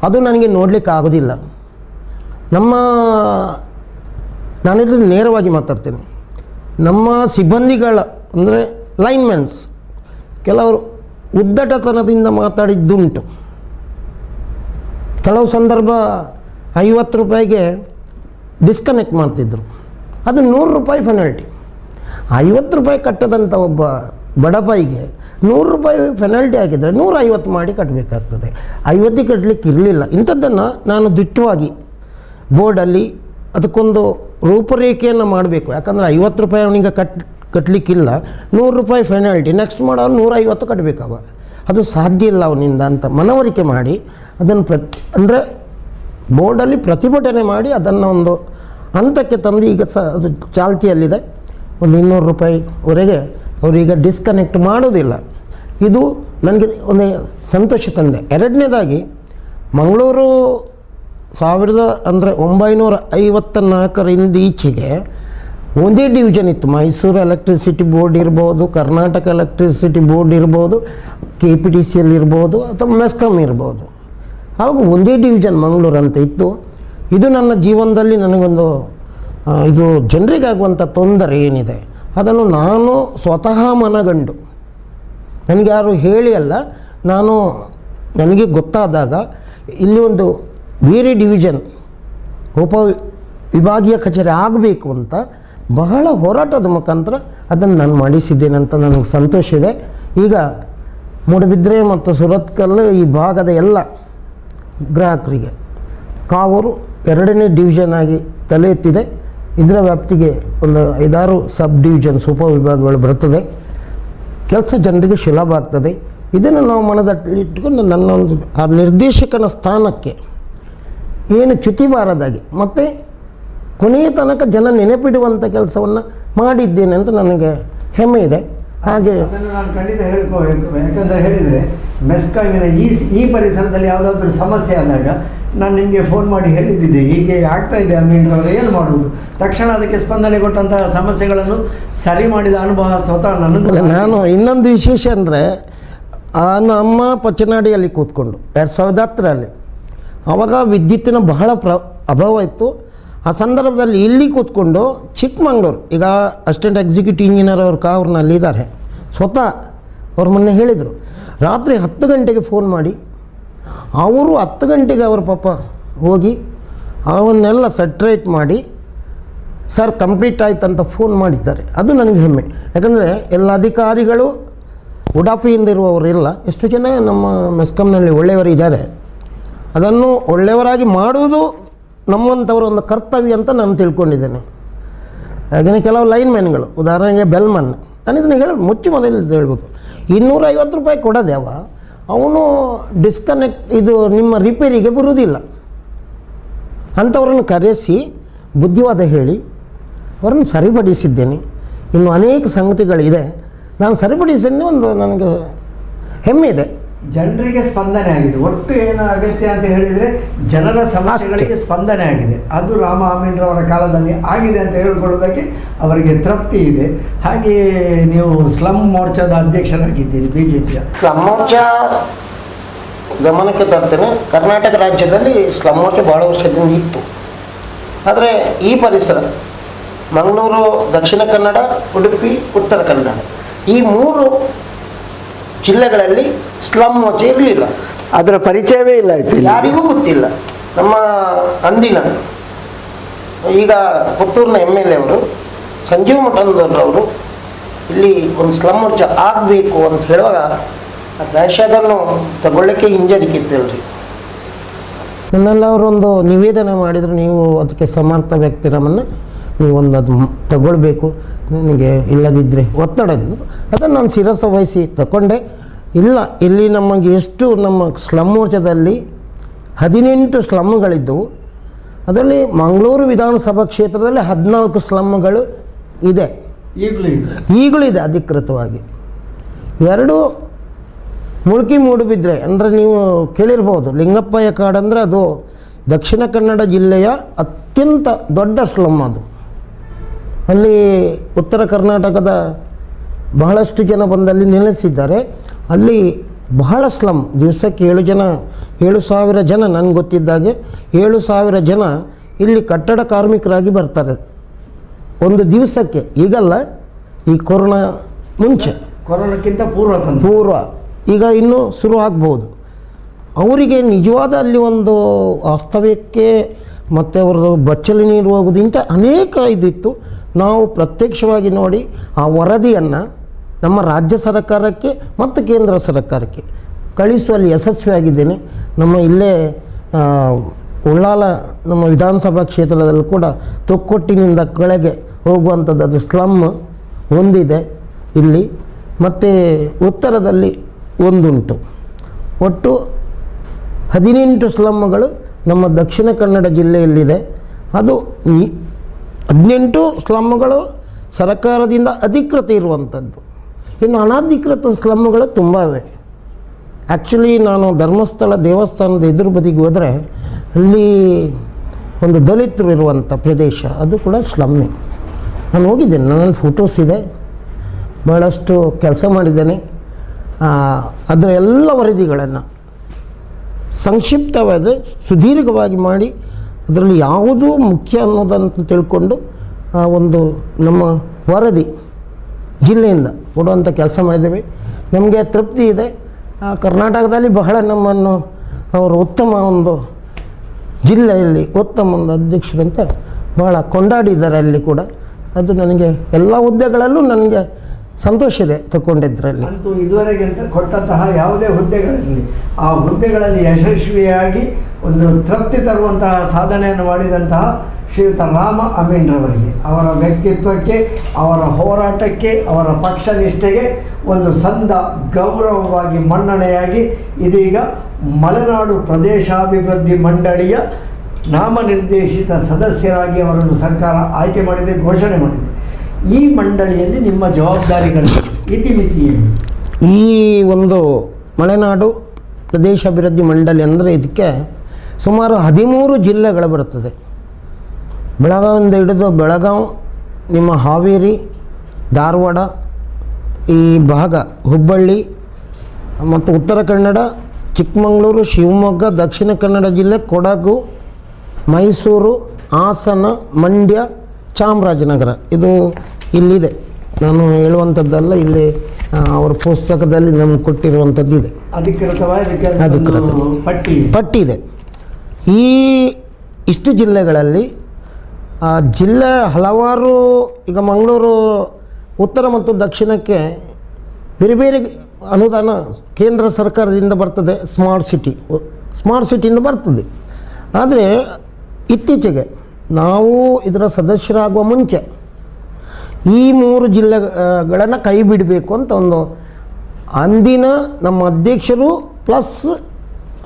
ಅದು ನನಗೆ ನೋಡಲಿಕ್ಕೆ ಆಗೋದಿಲ್ಲ. ನಾನಿಲ್ಲಿ ನೇರವಾಗಿ ಮಾತಾಡ್ತೇನೆ. ನಮ್ಮ ಸಿಬ್ಬಂದಿಗಳ ಅಂದರೆ ಲೈನ್ಮೆನ್ಸ್ ಕೆಲವರು ಉದ್ದಟತನದಿಂದ ಮಾತಾಡಿದ್ದುಂಟು. ಕೆಲವು ಸಂದರ್ಭ 50 ರೂಪಾಯಿಗೆ ಡಿಸ್ಕನೆಕ್ಟ್ ಮಾಡ್ತಿದ್ರು, ಅದು 100 ರೂಪಾಯಿ ಪೆನಾಲ್ಟಿ. 50 ರೂಪಾಯಿ ಕಟ್ಟದಂಥ ಒಬ್ಬ ಬಡಪಾಯಿಗೆ 100 ರೂಪಾಯಿ ಪೆನಾಲ್ಟಿ ಹಾಕಿದರೆ 150 ಮಾಡಿ ಕಟ್ಟಬೇಕಾಗ್ತದೆ. 50 ಕಟ್ಟಲಿಕ್ಕೆ ಇರಲಿಲ್ಲ. ಇಂಥದ್ದನ್ನು ನಾನು ದಿಟ್ಟವಾಗಿ ಬೋರ್ಡಲ್ಲಿ ಅದಕ್ಕೊಂದು ರೂಪರೇಖೆಯನ್ನು ಮಾಡಬೇಕು. ಯಾಕಂದರೆ 50 ರೂಪಾಯಿ ಅವನಿಗೆ ಕಟ್ಟಲಿಕ್ಕಿಲ್ಲ, 100 ರೂಪಾಯಿ ಪೆನಾಲ್ಟಿ, ನೆಕ್ಸ್ಟ್ ಮಾಡೋ 150 ಕಟ್ಟಬೇಕವ, ಅದು ಸಾಧ್ಯ ಇಲ್ಲ ಅವನಿಂದ ಅಂತ ಮನವರಿಕೆ ಮಾಡಿ ಅದನ್ನು ಅಂದರೆ ಬೋರ್ಡಲ್ಲಿ ಪ್ರತಿಭಟನೆ ಮಾಡಿ ಅದನ್ನು ಒಂದು ಹಂತಕ್ಕೆ ತಂದು ಈಗ ಅದು ಚಾಲ್ತಿಯಲ್ಲಿದೆ. ಒಂದು 200 ರೂಪಾಯಿವರೆಗೆ ಅವರೀಗ ಡಿಸ್ಕನೆಕ್ಟ್ ಮಾಡೋದಿಲ್ಲ. ಇದು ನನಗೆ ಒಂದು ಸಂತೋಷ ತಂದೆ. ಎರಡನೇದಾಗಿ ಮಂಗಳೂರು 1954ರಿಂದ ಈಚೆಗೆ ಒಂದೇ ಡಿವಿಷನ್ ಇತ್ತು. ಮೈಸೂರು ಎಲೆಕ್ಟ್ರಿಸಿಟಿ ಬೋರ್ಡ್ ಇರ್ಬೋದು, ಕರ್ನಾಟಕ ಎಲೆಕ್ಟ್ರಿಸಿಟಿ ಬೋರ್ಡ್ ಇರ್ಬೋದು, KPTCL ಇರ್ಬೋದು, ಅಥವಾ ಮೆಸ್ಕಾಂ ಇರ್ಬೋದು. ಆವಾಗ ಒಂದೇ ಡಿವಿಷನ್ ಮಂಗಳೂರು ಅಂತ ಇತ್ತು. ಇದು ನನ್ನ ಜೀವನದಲ್ಲಿ ನನಗೊಂದು ಇದು ಜನರಿಗಾಗುವಂಥ ತೊಂದರೆ ಏನಿದೆ ಅದನ್ನು ನಾನು ಸ್ವತಃ ಮನಗಂಡು, ನನಗೆ ಯಾರು ಹೇಳಿ ಅಲ್ಲ, ನನಗೆ ಗೊತ್ತಾದಾಗ ಇಲ್ಲಿ ಒಂದು ಬೇರೆ ಡಿವಿಷನ್ ವಿಭಾಗೀಯ ಕಚೇರಿ ಆಗಬೇಕು ಅಂತ ಬಹಳ ಹೋರಾಟದ ಮುಖಾಂತರ ಅದನ್ನು ನಾನು ಮಾಡಿಸಿದ್ದೇನೆ ಅಂತ ನನಗೆ ಸಂತೋಷ ಇದೆ. ಈಗ ಮೂಡಬಿದ್ರೆ ಮತ್ತು ಸುರತ್ಕಲ್ಲು ಈ ಭಾಗದ ಎಲ್ಲ ಗ್ರಾಹಕರಿಗೆ ಕಾವೂರು 2ನೇ ಡಿವಿಷನ್ ಆಗಿ ತಲೆ ಎತ್ತಿದೆ. ಇದರ ವ್ಯಾಪ್ತಿಗೆ ಒಂದು 5-6 ಸಬ್ ಡಿವಿಷನ್ಸ್ ಉಪವಿಭಾಗಗಳು ಬರುತ್ತದೆ. ಕೆಲಸ ಜನರಿಗೆ ಸುಲಭ ಆಗ್ತದೆ. ಇದನ್ನು ನಾವು ಮನದಲ್ಲಿಟ್ಟುಕೊಂಡು ನನ್ನೊಂದು ಆ ನಿರ್ದೇಶಕನ ಸ್ಥಾನಕ್ಕೆ ಏನು ಚ್ಯುತಿ ಬಾರದಾಗಿ ಮತ್ತು ಕೊನೆಯ ತನಕ ಜನ ನೆನಪಿಡುವಂಥ ಕೆಲಸವನ್ನು ಮಾಡಿದ್ದೇನೆ ಅಂತ ನನಗೆ ಹೆಮ್ಮೆ ಇದೆ. ಹಾಗೆ ಅದನ್ನು ನಾನು ಖಂಡಿತ ಹೇಳ್ಕೋಬೇಕು. ಯಾಕಂದರೆ ಹೇಳಿದರೆ ಮೆಸ್ಕಾಮಿನ ಈ ಪರಿಸರದಲ್ಲಿ ಯಾವುದಾದ್ರೂ ಸಮಸ್ಯೆ ಆದಾಗ ನಾನು ನಿಮಗೆ ಫೋನ್ ಮಾಡಿ ಹೇಳಿದ್ದಿದ್ದೆ, ಹೀಗೆ ಆಗ್ತಾ ಇದೆ ಅಮೀನ್ರವರು, ಏನು ಮಾಡುವುದು. ತಕ್ಷಣ ಅದಕ್ಕೆ ಸ್ಪಂದನೆ ಕೊಟ್ಟಂತಹ ಸಮಸ್ಯೆಗಳನ್ನು ಸರಿ ಮಾಡಿದ ಅನುಭವ ಸ್ವತಃ ನನಗೂ. ನಾನು ಇನ್ನೊಂದು ವಿಶೇಷ ಅಂದರೆ ನಮ್ಮ ಪಚ್ಚನಾಡಿಯಲ್ಲಿ ಕೂತ್ಕೊಂಡು 2010ರಲ್ಲಿ ಆವಾಗ ವಿದ್ಯುತ್ತಿನ ಬಹಳ ಅಭಾವ ಇತ್ತು. ಆ ಸಂದರ್ಭದಲ್ಲಿ ಇಲ್ಲಿ ಕೂತ್ಕೊಂಡು ಚಿಕ್ಕಮಂಗ್ಳೂರು, ಈಗ ಅಸಿಸ್ಟೆಂಟ್ ಎಕ್ಸಿಕ್ಯೂಟಿವ್ ಇಂಜಿನಿಯರ್ ಅವರು ಕಾವೂರಿನಲ್ಲಿ ಇದ್ದಾರೆ, ಸ್ವತಃ ಅವ್ರು ಮೊನ್ನೆ ಹೇಳಿದರು, ರಾತ್ರಿ 10 ಗಂಟೆಗೆ ಫೋನ್ ಮಾಡಿ ಅವರು 10 ಗಂಟೆಗೆ ಅವ್ರ ಪಾಪ ಹೋಗಿ ಅವನ್ನೆಲ್ಲ ಸೆಟ್ರೇಟ್ ಮಾಡಿ ಸರ್ ಕಂಪ್ಲೀಟ್ ಆಯ್ತು ಅಂತ ಫೋನ್ ಮಾಡಿದ್ದಾರೆ. ಅದು ನನಗೆ ಹೆಮ್ಮೆ. ಯಾಕಂದರೆ ಎಲ್ಲ ಅಧಿಕಾರಿಗಳು ಉಡಾಪಿಯಿಂದ ಇರುವವರಿಲ್ಲ, ಎಷ್ಟು ಜನ ನಮ್ಮ ಮೆಸ್ಕಾಂನಲ್ಲಿ ಒಳ್ಳೆಯವರಿದ್ದಾರೆ. ಅದನ್ನು ಒಳ್ಳೆಯವರಾಗಿ ಮಾಡುವುದು ನಮ್ಮಂಥವರ ಒಂದು ಕರ್ತವ್ಯ ಅಂತ ನಾನು ತಿಳ್ಕೊಂಡಿದ್ದೇನೆ. ಹಾಗೆಯೇ ಕೆಲವು ಲೈನ್ಮ್ಯಾನ್ಗಳು, ಉದಾಹರಣೆಗೆ ಬೆಲ್ಮನ್, ನಾನು ಇದನ್ನು ಮುಚ್ಚು ಮನೆಯಲ್ಲಿ ಹೇಳ್ಬೋದು, 250 ರೂಪಾಯಿ ಕೊಡೋದೆ ಅವನು ಡಿಸ್ಕನೆಕ್ಟ್ ಇದು ನಿಮ್ಮ ರಿಪೇರಿಗೆ ಬರುವುದಿಲ್ಲ. ಅಂಥವ್ರನ್ನು ಕರೆಸಿ ಬುದ್ಧಿವಾದ ಹೇಳಿ ಅವರನ್ನು ಸರಿಪಡಿಸಿದ್ದೇನೆ. ಇನ್ನು ಅನೇಕ ಸಂಗತಿಗಳಿದೆ, ನಾನು ಸರಿಪಡಿಸಿದ್ದೇನೆ. ಒಂದು ನನಗೆ ಹೆಮ್ಮೆ ಇದೆ. ಜನರಿಗೆ ಸ್ಪಂದನೆ ಆಗಿದೆ. ಒಟ್ಟು ಏನು ಅಗತ್ಯ ಅಂತ ಹೇಳಿದರೆ ಜನರ ಸಮಸ್ಯೆಗಳಿಗೆ ಸ್ಪಂದನೆ ಆಗಿದೆ. ಅದು ರಾಮ ಅಮೀನ್ರವರ ಕಾಲದಲ್ಲಿ ಆಗಿದೆ ಅಂತ ಹೇಳಿಕೊಳ್ಳೋದಕ್ಕೆ ಅವರಿಗೆ ತೃಪ್ತಿ ಇದೆ. ಹಾಗೆಯೇ ನೀವು ಸ್ಲಮ್ ಮೋರ್ಚಾದ ಅಧ್ಯಕ್ಷರಾಗಿದ್ದೀರಿ BJPಯ. ಸ್ಲಮ್ ಮೋರ್ಚಾ ಗಮನಕ್ಕೆ ತರ್ತೇನೆ. ಕರ್ನಾಟಕ ರಾಜ್ಯದಲ್ಲಿ ಸ್ಲಮ್ ಮೋರ್ಚಾ ಭಾಳ ವರ್ಷದಿಂದ ಇತ್ತು. ಆದರೆ ಈ ಪರಿಸರ ಮಂಗಳೂರು, ದಕ್ಷಿಣ ಕನ್ನಡ, ಉಡುಪಿ, ಉತ್ತರ ಕನ್ನಡ ಈ 3 ಜಿಲ್ಲೆಗಳಲ್ಲಿ ಸ್ಲಮ್ ಮೋರ್ಚಾ ಇರಲಿಲ್ಲ. ಅದರ ಪರಿಚಯವೇ ಇಲ್ಲ, ಯಾರಿಗೂ ಗೊತ್ತಿಲ್ಲ. ನಮ್ಮ ಅಂದಿನ ಈಗ ಪುತ್ತೂರಿನ MLA ಅವರು ಸಂಜೀವ್ ಮಠಂದವರು ಇಲ್ಲಿ ಒಂದು ಸ್ಲಮ್ ಮೋರ್ಚಾ ಆಗಬೇಕು ಅಂತ ಹೇಳುವಾಗ ಬಹುಶಃ ಅದನ್ನು ತಗೊಳ್ಳಿಕ್ಕೆ ಹಿಂಜರಿಕಿತ್ತಲ್ರಿ. ನನ್ನೆಲ್ಲ ಅವರೊಂದು ನಿವೇದನೆ ಮಾಡಿದರು, ನೀವು ಅದಕ್ಕೆ ಸಮರ್ಥ ವ್ಯಕ್ತಿರಮನ್ನು ನೀವೊಂದು ಅದು ತಗೊಳ್ಬೇಕು, ನನಗೆ ಇಲ್ಲದಿದ್ದರೆ ಒತ್ತಡ. ಅದನ್ನು ನಾನು ಶಿರಸ ವಹಿಸಿ ತಗೊಂಡೆ. ಇಲ್ಲ, ಇಲ್ಲಿ ನಮಗೆ ಎಷ್ಟು ನಮ್ಮ ಸ್ಲಮ್ ಮೋರ್ಚಾದಲ್ಲಿ 18 ಸ್ಲಮ್ಗಳಿದ್ದವು. ಅದರಲ್ಲಿ ಮಂಗಳೂರು ವಿಧಾನಸಭಾ ಕ್ಷೇತ್ರದಲ್ಲಿ 14 ಸ್ಲಮ್ಗಳು ಇದೆ, ಈಗಲೂ ಇದೆ ಅಧಿಕೃತವಾಗಿ. 2 ಮುಳುಕಿ ಮೂಡುಬಿದ್ರೆ ಅಂದರೆ ನೀವು ಕೇಳಿರ್ಬೋದು, ಲಿಂಗಪ್ಪಯ್ಯ ಕಾಡು ಅಂದರೆ ಅದು ದಕ್ಷಿಣ ಕನ್ನಡ ಜಿಲ್ಲೆಯ ಅತ್ಯಂತ ದೊಡ್ಡ ಸ್ಲಮ್. ಅದು ಅಲ್ಲಿ ಉತ್ತರ ಕರ್ನಾಟಕದ ಬಹಳಷ್ಟು ಜನ ಬಂದಲ್ಲಿ ನೆಲೆಸಿದ್ದಾರೆ. ಅಲ್ಲಿ ಬಹಳ ಸ್ಲಮ್, ದಿವಸಕ್ಕೆ 7,000 ಜನ ನನಗೆ ಗೊತ್ತಿದ್ದಾಗೆ 7,000 ಜನ ಇಲ್ಲಿ ಕಟ್ಟಡ ಕಾರ್ಮಿಕರಾಗಿ ಬರ್ತಾರೆ ಒಂದು ದಿವಸಕ್ಕೆ. ಈಗಲ್ಲ, ಈ ಕೊರೋನಾ ಮುಂಚೆ, ಕೊರೋನಾಕ್ಕಿಂತ ಪೂರ್ವ ಈಗ ಇನ್ನೂ ಶುರು ಆಗ್ಬೋದು. ಅವರಿಗೆ ನಿಜವಾದ ಅಲ್ಲಿ ಒಂದು ವಾಸ್ತವ್ಯಕ್ಕೆ ಮತ್ತು ಅವರು ಬಚ್ಚಲು ನೀರು ಹೋಗೋದು ಇಂಥ ಅನೇಕ ಇದಿತ್ತು. ನಾವು ಪ್ರತ್ಯಕ್ಷವಾಗಿ ನೋಡಿ ಆ ವರದಿಯನ್ನು ನಮ್ಮ ರಾಜ್ಯ ಸರ್ಕಾರಕ್ಕೆ ಮತ್ತು ಕೇಂದ್ರ ಸರ್ಕಾರಕ್ಕೆ ಕಳಿಸುವಲ್ಲಿ ಯಶಸ್ವಿಯಾಗಿದ್ದೇನೆ. ನಮ್ಮ ಇಲ್ಲೇ ಉಳ್ಳಾಲ ನಮ್ಮ ವಿಧಾನಸಭಾ ಕ್ಷೇತ್ರದಲ್ಲಿ ಕೂಡ ತೊಕ್ಕೊಟ್ಟಿನಿಂದ ಕೆಳಗೆ ಹೋಗುವಂಥದ್ದು ಅದು ಸ್ಲಮ್ ಒಂದಿದೆ ಇಲ್ಲಿ, ಮತ್ತು ಉತ್ತರದಲ್ಲಿ ಒಂದುಂಟು. ಒಟ್ಟು 18 ಸ್ಲಮ್ಗಳು ನಮ್ಮ ದಕ್ಷಿಣ ಕನ್ನಡ ಜಿಲ್ಲೆಯಲ್ಲಿದೆ. ಅದು 18 ಸ್ಲಮ್ಗಳು ಸರ್ಕಾರದಿಂದ ಅಧಿಕೃತ ಇರುವಂಥದ್ದು. ಇನ್ನು ಅನಧಿಕೃತ ಸ್ಲಮ್ಗಳು ತುಂಬ ಇವೆ. ಆ್ಯಕ್ಚುಲಿ ನಾನು ಧರ್ಮಸ್ಥಳ ದೇವಸ್ಥಾನದ ಎದುರು ಬದಿಗೆ ಹೋದರೆ ಅಲ್ಲಿ ಒಂದು ದಲಿತರು ಇರುವಂಥ ಪ್ರದೇಶ, ಅದು ಕೂಡ ಸ್ಲಮ್ಮೆ. ನಾನು ಹೋಗಿದ್ದೇನೆ, ನನ್ನಲ್ಲಿ ಫೋಟೋಸ್ ಇದೆ, ಭಾಳಷ್ಟು ಕೆಲಸ ಮಾಡಿದ್ದೇನೆ. ಅದರ ಎಲ್ಲ ವರದಿಗಳನ್ನು ಸಂಕ್ಷಿಪ್ತವಾದ ಸುದೀರ್ಘವಾಗಿ ಮಾಡಿ ಅದರಲ್ಲಿ ಯಾವುದು ಮುಖ್ಯ ಅನ್ನೋದನ್ನು ತಿಳ್ಕೊಂಡು ಒಂದು ನಮ್ಮ ವರದಿ ಜಿಲ್ಲೆಯಿಂದ ಕೊಡುವಂಥ ಕೆಲಸ ಮಾಡಿದ್ದೇವೆ. ನಮಗೆ ತೃಪ್ತಿ ಇದೆ. ಕರ್ನಾಟಕದಲ್ಲಿ ಬಹಳ ನಮ್ಮನ್ನು ಅವರು ಉತ್ತಮ ಒಂದು ಜಿಲ್ಲೆಯಲ್ಲಿ ಉತ್ತಮ ಒಂದು ಅಧ್ಯಕ್ಷರಂತ ಭಾಳ ಕೊಂಡಾಡಿದ್ದಾರೆ ಅಲ್ಲಿ ಕೂಡ. ಅದು ನನಗೆ ಎಲ್ಲ ಹುದ್ದೆಗಳಲ್ಲೂ ನನಗೆ ಸಂತೋಷ ಇದೆ ತಗೊಂಡಿದ್ದರಲ್ಲಿ. ಅಂತೂ ಇದುವರೆಗೆ ಅಂತ ಕೊಟ್ಟಂತಹ ಯಾವುದೇ ಹುದ್ದೆಗಳಲ್ಲಿ ಆ ಹುದ್ದೆಗಳಲ್ಲಿ ಯಶಸ್ವಿಯಾಗಿ ಒಂದು ತೃಪ್ತಿ ತರುವಂತಹ ಸಾಧನೆಯನ್ನು ಮಾಡಿದಂತಹ ಶ್ರೀಯುತ ರಾಮ ಅಮೀನ್ರವರಿಗೆ, ಅವರ ವ್ಯಕ್ತಿತ್ವಕ್ಕೆ, ಅವರ ಹೋರಾಟಕ್ಕೆ, ಅವರ ಪಕ್ಷ ನಿಷ್ಠೆಗೆ ಒಂದು ಸಂದ ಗೌರವವಾಗಿ ಮನ್ನಣೆಯಾಗಿ ಇದೀಗ ಮಲೆನಾಡು ಪ್ರದೇಶಾಭಿವೃದ್ಧಿ ಮಂಡಳಿಯ ನಾಮನಿರ್ದೇಶಿತ ಸದಸ್ಯರಾಗಿ ಅವರನ್ನು ಸರ್ಕಾರ ಆಯ್ಕೆ ಮಾಡಿದೆ, ಘೋಷಣೆ ಮಾಡಿದೆ. ಈ ಮಂಡಳಿಯಲ್ಲಿ ನಿಮ್ಮ ಜವಾಬ್ದಾರಿಗಳು ಇತಿಮಿತಿ ಏನು? ಈ ಒಂದು ಮಲೆನಾಡು ಪ್ರದೇಶಾಭಿವೃದ್ಧಿ ಮಂಡಳಿ ಅಂದರೆ ಇದಕ್ಕೆ ಸುಮಾರು 13 ಜಿಲ್ಲೆಗಳು ಬರುತ್ತದೆ. ಬೆಳಗಾವಿಯಿಂದ ಹಿಡಿದು ಬೆಳಗಾವಿ, ನಿಮ್ಮ ಹಾವೇರಿ, ಧಾರವಾಡ, ಈ ಭಾಗ ಹುಬ್ಬಳ್ಳಿ ಮತ್ತು ಉತ್ತರ ಕನ್ನಡ, ಚಿಕ್ಕಮಗಳೂರು, ಶಿವಮೊಗ್ಗ, ದಕ್ಷಿಣ ಕನ್ನಡ ಜಿಲ್ಲೆ, ಕೊಡಗು, ಮೈಸೂರು, ಹಾಸನ, ಮಂಡ್ಯ, ಚಾಮರಾಜನಗರ. ಇದು ಇಲ್ಲಿದೆ, ನಾನು ಹೇಳುವಂಥದ್ದಲ್ಲ, ಇಲ್ಲಿ ಅವರ ಪುಸ್ತಕದಲ್ಲಿ ನಮ್ಗೆ ಕೊಟ್ಟಿರುವಂಥದ್ದು ಇದೆ, ಅಧಿಕೃತ ಪಟ್ಟಿ ಇದೆ. ಇಷ್ಟು ಜಿಲ್ಲೆಗಳಲ್ಲಿ ಜಿಲ್ಲೆ ಹಲವಾರು, ಈಗ ಮಂಗಳೂರು ಉತ್ತರ ಮತ್ತು ದಕ್ಷಿಣಕ್ಕೆ ಬೇರೆ ಬೇರೆ ಅನುದಾನ ಕೇಂದ್ರ ಸರ್ಕಾರದಿಂದ ಬರ್ತದೆ. ಸ್ಮಾರ್ಟ್ ಸಿಟಿಯಿಂದ ಬರ್ತದೆ. ಆದರೆ ಇತ್ತೀಚೆಗೆ ನಾವು ಇದರ ಸದಸ್ಯರಾಗುವ ಮುಂಚೆ ಈ 3 ಜಿಲ್ಲೆಗಳನ್ನು ಕೈ ಬಿಡಬೇಕು ಅಂತ ಒಂದು ಅಂದಿನ ನಮ್ಮ ಅಧ್ಯಕ್ಷರು ಪ್ಲಸ್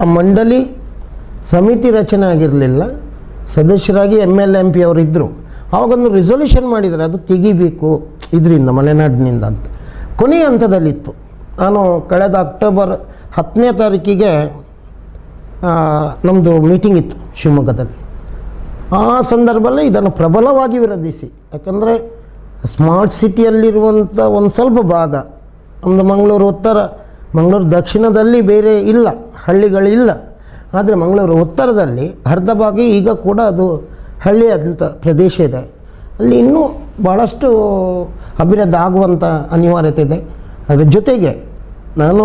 ಆ ಮಂಡಳಿ ಸಮಿತಿ ರಚನೆ ಆಗಿರಲಿಲ್ಲ, ಸದಸ್ಯರಾಗಿ MLA MP ಅವರು ಇದ್ದರು. ಆವಾಗೊಂದು ರಿಸೊಲ್ಯೂಷನ್ ಮಾಡಿದರೆ ಅದು ತೆಗಿಬೇಕು ಇದರಿಂದ ಮಲೆನಾಡಿನಿಂದ ಅಂತ. ಕೊನೆಯ ಹಂತದಲ್ಲಿತ್ತು. ನಾನು ಕಳೆದ ಅಕ್ಟೋಬರ್ 10ನೇ ತಾರೀಕಿಗೆ ನಮ್ಮದು ಮೀಟಿಂಗ್ ಇತ್ತು ಶಿವಮೊಗ್ಗದಲ್ಲಿ. ಆ ಸಂದರ್ಭದಲ್ಲಿ ಇದನ್ನು ಪ್ರಬಲವಾಗಿ ವಿರೋಧಿಸಿ, ಯಾಕಂದರೆ ಸ್ಮಾರ್ಟ್ ಸಿಟಿಯಲ್ಲಿರುವಂಥ ಒಂದು ಸ್ವಲ್ಪ ಭಾಗ ನಮ್ಮದು ಮಂಗಳೂರು ಉತ್ತರ, ಮಂಗಳೂರು ದಕ್ಷಿಣದಲ್ಲಿ ಬೇರೆ ಇಲ್ಲ, ಹಳ್ಳಿಗಳಿಲ್ಲ. ಆದರೆ ಮಂಗಳೂರು ಉತ್ತರದಲ್ಲಿ ಅರ್ಧ ಭಾಗ ಈಗ ಕೂಡ ಅದು ಹಳ್ಳಿಯಾದಂಥ ಪ್ರದೇಶ ಇದೆ. ಅಲ್ಲಿ ಇನ್ನೂ ಭಾಳಷ್ಟು ಅಭಿವೃದ್ಧಿ ಆಗುವಂಥ ಅನಿವಾರ್ಯತೆ ಇದೆ. ಅದರ ಜೊತೆಗೆ ನಾನು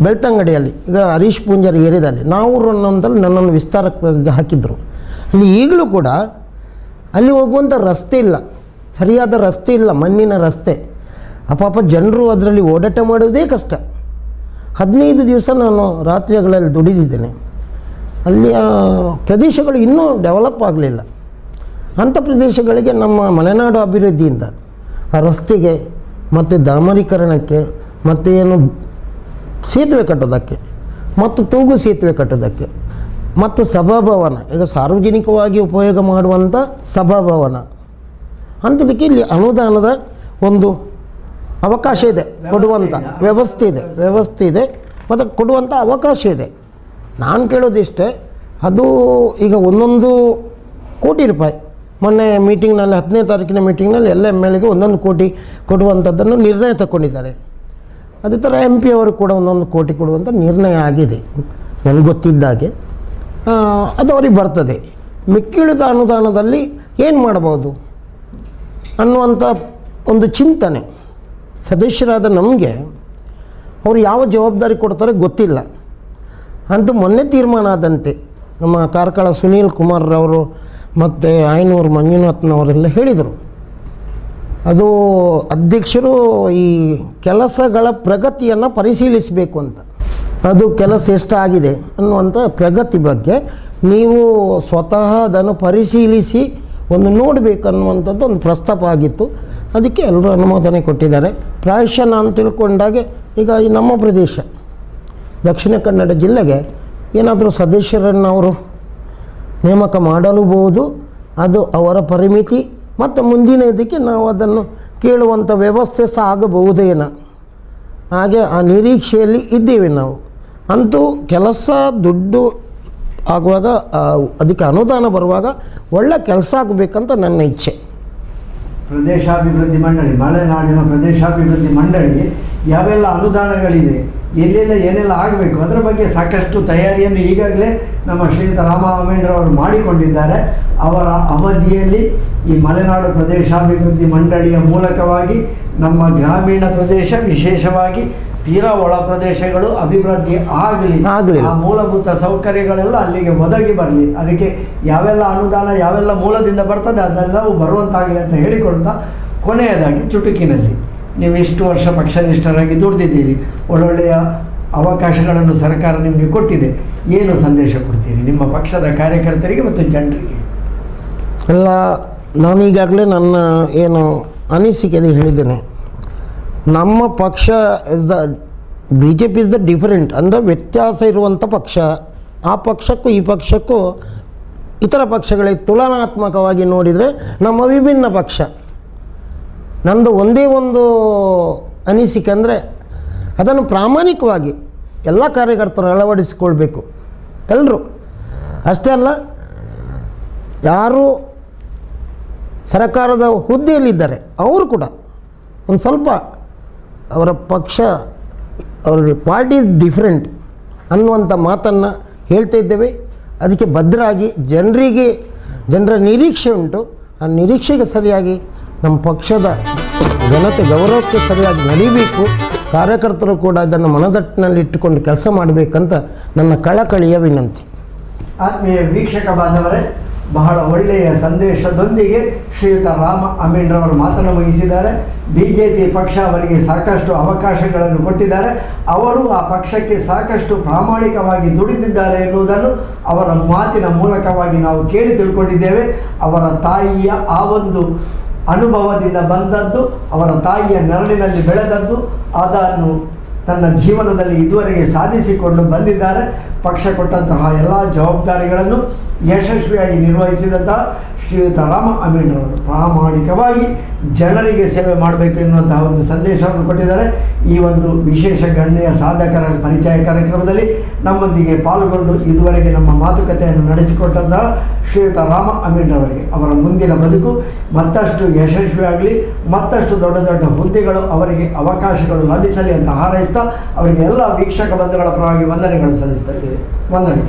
ಬೆಳ್ತಂಗಡಿಯಲ್ಲಿ, ಈಗ ಹರೀಶ್ ಪೂಂಜಾರಿ ಏರಿಯಾದಲ್ಲಿ ನಾವೂರು ಅನ್ನೋಂಥಲ್ಲಿ ನನ್ನನ್ನು ವಿಸ್ತಾರಕ್ಕೆ ಹಾಕಿದ್ರು. ಅಲ್ಲಿ ಈಗಲೂ ಕೂಡ ಅಲ್ಲಿ ಹೋಗುವಂಥ ರಸ್ತೆ ಇಲ್ಲ, ಸರಿಯಾದ ರಸ್ತೆ ಇಲ್ಲ, ಮಣ್ಣಿನ ರಸ್ತೆ. ಪಾಪ ಜನರು ಅದರಲ್ಲಿ ಓಡಾಟ ಮಾಡೋದೇ ಕಷ್ಟ. 15 ದಿವಸ ನಾನು ರಾತ್ರಿಗಳಲ್ಲಿ ದುಡಿದಿದ್ದೇನೆ. ಅಲ್ಲಿಯ ಪ್ರದೇಶಗಳು ಇನ್ನೂ ಡೆವಲಪ್ ಆಗಲಿಲ್ಲ. ಅಂಥ ಪ್ರದೇಶಗಳಿಗೆ ನಮ್ಮ ಮಲೆನಾಡು ಅಭಿವೃದ್ಧಿಯಿಂದ ಆ ರಸ್ತೆಗೆ ಮತ್ತು ಡಾಮರೀಕರಣಕ್ಕೆ ಮತ್ತು ಏನು ಸೇತುವೆ ಕಟ್ಟೋದಕ್ಕೆ ಮತ್ತು ತೂಗು ಸೇತುವೆ ಕಟ್ಟೋದಕ್ಕೆ ಮತ್ತು ಸಭಾಭವನ, ಈಗ ಸಾರ್ವಜನಿಕವಾಗಿ ಉಪಯೋಗ ಮಾಡುವಂಥ ಸಭಾಭವನ ಅಂಥದಕ್ಕೆ ಇಲ್ಲಿ ಅನುದಾನದ ಒಂದು ಅವಕಾಶ ಇದೆ, ಕೊಡುವಂಥ ವ್ಯವಸ್ಥೆ ಇದೆ ಮತ್ತು ಕೊಡುವಂಥ ಅವಕಾಶ ಇದೆ. ನಾನು ಕೇಳೋದಿಷ್ಟೇ, ಅದು ಈಗ 1 ಕೋಟಿ ರೂಪಾಯಿ ಮೊನ್ನೆ ಮೀಟಿಂಗ್ನಲ್ಲಿ 10ನೇ ತಾರೀಕಿನ ಮೀಟಿಂಗ್ನಲ್ಲಿ ಎಲ್ಲ MLAಗೆ 1 ಕೋಟಿ ಕೊಡುವಂಥದ್ದನ್ನು ನಿರ್ಣಯ ತಗೊಂಡಿದ್ದಾರೆ. ಅದೇ ಥರ MP ಅವರು ಕೂಡ 1 ಕೋಟಿ ಕೊಡುವಂಥ ನಿರ್ಣಯ ಆಗಿದೆ ನನಗೆ ಗೊತ್ತಿದ್ದಾಗೆ. ಅದು ಅವ್ರಿಗೆ ಬರ್ತದೆ. ಮಿಕ್ಕಿಳಿದ ಅನುದಾನದಲ್ಲಿ ಏನು ಮಾಡ್ಬೋದು ಅನ್ನುವಂಥ ಒಂದು ಚಿಂತನೆ ಸದಸ್ಯರಾದ ನಮಗೆ ಅವರು ಯಾವ ಜವಾಬ್ದಾರಿ ಕೊಡ್ತಾರೆ ಗೊತ್ತಿಲ್ಲ. ಅಂತೂ ಮೊನ್ನೆ ತೀರ್ಮಾನ ಆದಂತೆ ನಮ್ಮ ಕಾರ್ಕಳ ಸುನೀಲ್ ಕುಮಾರ್ರವರು ಮತ್ತು ಆಯನೂರು ಮಂಜುನಾಥ್ನವರೆಲ್ಲ ಹೇಳಿದರು, ಅದು ಅಧ್ಯಕ್ಷರು ಈ ಕೆಲಸಗಳ ಪ್ರಗತಿಯನ್ನು ಪರಿಶೀಲಿಸಬೇಕು ಅಂತ. ಅದು ಕೆಲಸ ಎಷ್ಟಾಗಿದೆ ಅನ್ನುವಂಥ ಪ್ರಗತಿ ಬಗ್ಗೆ ನೀವು ಸ್ವತಃ ಅದನ್ನು ಪರಿಶೀಲಿಸಿ ನೋಡಬೇಕು ಅನ್ನುವಂಥದ್ದು ಒಂದು ಪ್ರಸ್ತಾಪ ಆಗಿತ್ತು. ಅದಕ್ಕೆ ಎಲ್ಲರೂ ಅನುಮೋದನೆ ಕೊಟ್ಟಿದ್ದಾರೆ. ಪ್ರಾಯಶಃ ನಾನು ತಿಳ್ಕೊಂಡಾಗೆ ಈಗ ಈ ನಮ್ಮ ಪ್ರದೇಶ ದಕ್ಷಿಣ ಕನ್ನಡ ಜಿಲ್ಲೆಗೆ ಏನಾದರೂ ಸದಸ್ಯರನ್ನು ಅವರು ನೇಮಕ ಮಾಡಲೂಬಹುದು. ಅದು ಅವರ ಪರಿಮಿತಿ ಮತ್ತು ಮುಂದಿನ ಇದಕ್ಕೆ ನಾವು ಅದನ್ನು ಕೇಳುವಂಥ ವ್ಯವಸ್ಥೆ ಸಹ ಆಗಬಹುದೇನೋ, ಹಾಗೆ ಆ ನಿರೀಕ್ಷೆಯಲ್ಲಿ ಇದ್ದೇವೆ ನಾವು. ಅಂತೂ ಕೆಲಸ ದುಡ್ಡು ಆಗುವಾಗ ಅದಕ್ಕೆ ಅನುದಾನ ಬರುವಾಗ ಒಳ್ಳೆ ಕೆಲಸ ಆಗಬೇಕಂತ ನನ್ನ ಇಚ್ಛೆ. ಪ್ರದೇಶಾಭಿವೃದ್ಧಿ ಮಂಡಳಿ, ಮಲೆನಾಡಿನ ಪ್ರದೇಶಾಭಿವೃದ್ಧಿ ಮಂಡಳಿ ಯಾವೆಲ್ಲ ಅನುದಾನಗಳಿವೆ, ಎಲ್ಲೆಲ್ಲ ಏನೆಲ್ಲ ಆಗಬೇಕು ಅದರ ಬಗ್ಗೆ ಸಾಕಷ್ಟು ತಯಾರಿಯನ್ನು ಈಗಾಗಲೇ ನಮ್ಮ ಶ್ರೀಯುತ ರಾಮ ಅಮೇಂಡ್ರವರು ಮಾಡಿಕೊಂಡಿದ್ದಾರೆ. ಅವರ ಅವಧಿಯಲ್ಲಿ ಈ ಮಲೆನಾಡು ಪ್ರದೇಶಾಭಿವೃದ್ಧಿ ಮಂಡಳಿಯ ಮೂಲಕವಾಗಿ ನಮ್ಮ ಗ್ರಾಮೀಣ ಪ್ರದೇಶ, ವಿಶೇಷವಾಗಿ ತೀರಾ ಒಳ ಪ್ರದೇಶಗಳು ಅಭಿವೃದ್ಧಿ ಆಗಲಿ, ಆ ಮೂಲಭೂತ ಸೌಕರ್ಯಗಳೆಲ್ಲ ಅಲ್ಲಿಗೆ ಒದಗಿ ಬರಲಿ, ಅದಕ್ಕೆ ಯಾವೆಲ್ಲ ಅನುದಾನ ಯಾವೆಲ್ಲ ಮೂಲದಿಂದ ಬರ್ತದೆ ಅದೆಲ್ಲವೂ ಬರುವಂತಾಗಲಿ ಅಂತ ಹೇಳಿಕೊಡ್ತಾ, ಕೊನೆಯದಾಗಿ ಚುಟುಕಿನಲ್ಲಿ ನೀವು ಇಷ್ಟು ವರ್ಷ ಪಕ್ಷನಿಷ್ಠರಾಗಿ ದುಡಿದಿದ್ದೀರಿ, ಒಳ್ಳೊಳ್ಳೆಯ ಅವಕಾಶಗಳನ್ನು ಸರ್ಕಾರ ನಿಮಗೆ ಕೊಟ್ಟಿದೆ, ಏನು ಸಂದೇಶ ಕೊಡ್ತೀರಿ ನಿಮ್ಮ ಪಕ್ಷದ ಕಾರ್ಯಕರ್ತರಿಗೆ ಮತ್ತು ಜನರಿಗೆ? ಎಲ್ಲ ನಾನೀಗಾಗಲೇ ನನ್ನ ಏನು ಅನಿಸಿಕೆ ಹೇಳಿದ್ದೇನೆ. ನಮ್ಮ ಪಕ್ಷ is the BJP is the different, ಅಂದರೆ ವ್ಯತ್ಯಾಸ ಇರುವಂಥ ಪಕ್ಷ. ಆ ಪಕ್ಷಕ್ಕೂ ಈ ಪಕ್ಷಕ್ಕೂ ಇತರ ಪಕ್ಷಗಳಿಗೆ ತುಲನಾತ್ಮಕವಾಗಿ ನೋಡಿದರೆ ನಮ್ಮ ವಿಭಿನ್ನ ಪಕ್ಷ. ನಮ್ಮದು ಒಂದೇ ಒಂದು ಅನಿಸಿಕೆ ಅಂದರೆ ಅದನ್ನು ಪ್ರಾಮಾಣಿಕವಾಗಿ ಎಲ್ಲ ಕಾರ್ಯಕರ್ತರು ಅಳವಡಿಸಿಕೊಳ್ಬೇಕು, ಎಲ್ಲರೂ. ಅಷ್ಟೇ ಅಲ್ಲ, ಯಾರು ಸರ್ಕಾರದ ಹುದ್ದೆಯಲ್ಲಿದ್ದಾರೆ ಅವರು ಕೂಡ ಒಂದು ಸ್ವಲ್ಪ ಅವರ ಪಕ್ಷ, ಅವರ ಪಾರ್ಟಿ ಇಸ್ ಡಿಫ್ರೆಂಟ್ ಅನ್ನುವಂಥ ಮಾತನ್ನು ಹೇಳ್ತಾ ಇದ್ದೇವೆ. ಅದಕ್ಕೆ ಭದ್ರಾಗಿ ಜನರ ನಿರೀಕ್ಷೆ ಉಂಟು. ಆ ನಿರೀಕ್ಷೆಗೆ ಸರಿಯಾಗಿ ನಮ್ಮ ಪಕ್ಷದ ಘನತೆ ಗೌರವಕ್ಕೆ ಸರಿಯಾಗಿ ನಡೀಬೇಕು. ಕಾರ್ಯಕರ್ತರು ಕೂಡ ಅದನ್ನು ಮನದಟ್ಟಿನಲ್ಲಿ ಇಟ್ಟುಕೊಂಡು ಕೆಲಸ ಮಾಡಬೇಕಂತ ನನ್ನ ಕಳಕಳಿಯ ವಿನಂತಿ. ಆತ್ಮೀಯ ವೀಕ್ಷಕ ಬಾಂಧವರೇ, ಬಹಳ ಒಳ್ಳೆಯ ಸಂದೇಶದೊಂದಿಗೆ ಶ್ರೀಯುತ ರಾಮ ಅಮೇಂಡ್ರವರು ಮಾತನ್ನು ಮುಗಿಸಿದ್ದಾರೆ. BJP ಪಕ್ಷ ಅವರಿಗೆ ಸಾಕಷ್ಟು ಅವಕಾಶಗಳನ್ನು ಕೊಟ್ಟಿದ್ದಾರೆ. ಅವರು ಆ ಪಕ್ಷಕ್ಕೆ ಸಾಕಷ್ಟು ಪ್ರಾಮಾಣಿಕವಾಗಿ ದುಡಿದಿದ್ದಾರೆ ಎನ್ನುವುದನ್ನು ಅವರ ಮಾತಿನ ಮೂಲಕವಾಗಿ ನಾವು ಕೇಳಿ ತಿಳ್ಕೊಂಡಿದ್ದೇವೆ. ಅವರ ತಾಯಿಯ ಆ ಒಂದು ಅನುಭವದಿಂದ ಬಂದದ್ದು, ಅವರ ತಾಯಿಯ ನೆರಳಿನಲ್ಲಿ ಬೆಳೆದದ್ದು, ಅದನ್ನು ತನ್ನ ಜೀವನದಲ್ಲಿ ಇದುವರೆಗೆ ಸಾಧಿಸಿಕೊಂಡು ಬಂದಿದ್ದಾರೆ. ಪಕ್ಷ ಕೊಟ್ಟಂತಹ ಎಲ್ಲ ಜವಾಬ್ದಾರಿಗಳನ್ನು ಯಶಸ್ವಿಯಾಗಿ ನಿರ್ವಹಿಸಿದಂತಹ ಶ್ರೀಯುತ ರಾಮ ಅಮೇಂಡ್ರವರು ಪ್ರಾಮಾಣಿಕವಾಗಿ ಜನರಿಗೆ ಸೇವೆ ಮಾಡಬೇಕು ಎನ್ನುವಂತಹ ಒಂದು ಸಂದೇಶವನ್ನು ಕೊಟ್ಟಿದ್ದಾರೆ. ಈ ಒಂದು ವಿಶೇಷ ಗಣ್ಯ ಸಾಧಕರ ಪರಿಚಯ ಕಾರ್ಯಕ್ರಮದಲ್ಲಿ ನಮ್ಮೊಂದಿಗೆ ಪಾಲ್ಗೊಂಡು ಇದುವರೆಗೆ ನಮ್ಮ ಮಾತುಕತೆಯನ್ನು ನಡೆಸಿಕೊಟ್ಟಂತಹ ಶ್ರೀಯುತ ರಾಮ ಅಮೇಂಡ್ರವರಿಗೆ ಅವರ ಮುಂದಿನ ಬದುಕು ಮತ್ತಷ್ಟು ಯಶಸ್ವಿಯಾಗಲಿ, ಮತ್ತಷ್ಟು ದೊಡ್ಡ ದೊಡ್ಡ ಹುದ್ದೆಗಳು ಅವರಿಗೆ ಅವಕಾಶಗಳು ಲಭಿಸಲಿ ಅಂತ ಹಾರೈಸ್ತಾ ಅವರಿಗೆ ಎಲ್ಲ ವೀಕ್ಷಕ ಬಂಧುಗಳ ಪರವಾಗಿ ವಂದನೆಗಳು ಸಲ್ಲಿಸ್ತಾ ಇದ್ದೇವೆ. ವಂದನೆ.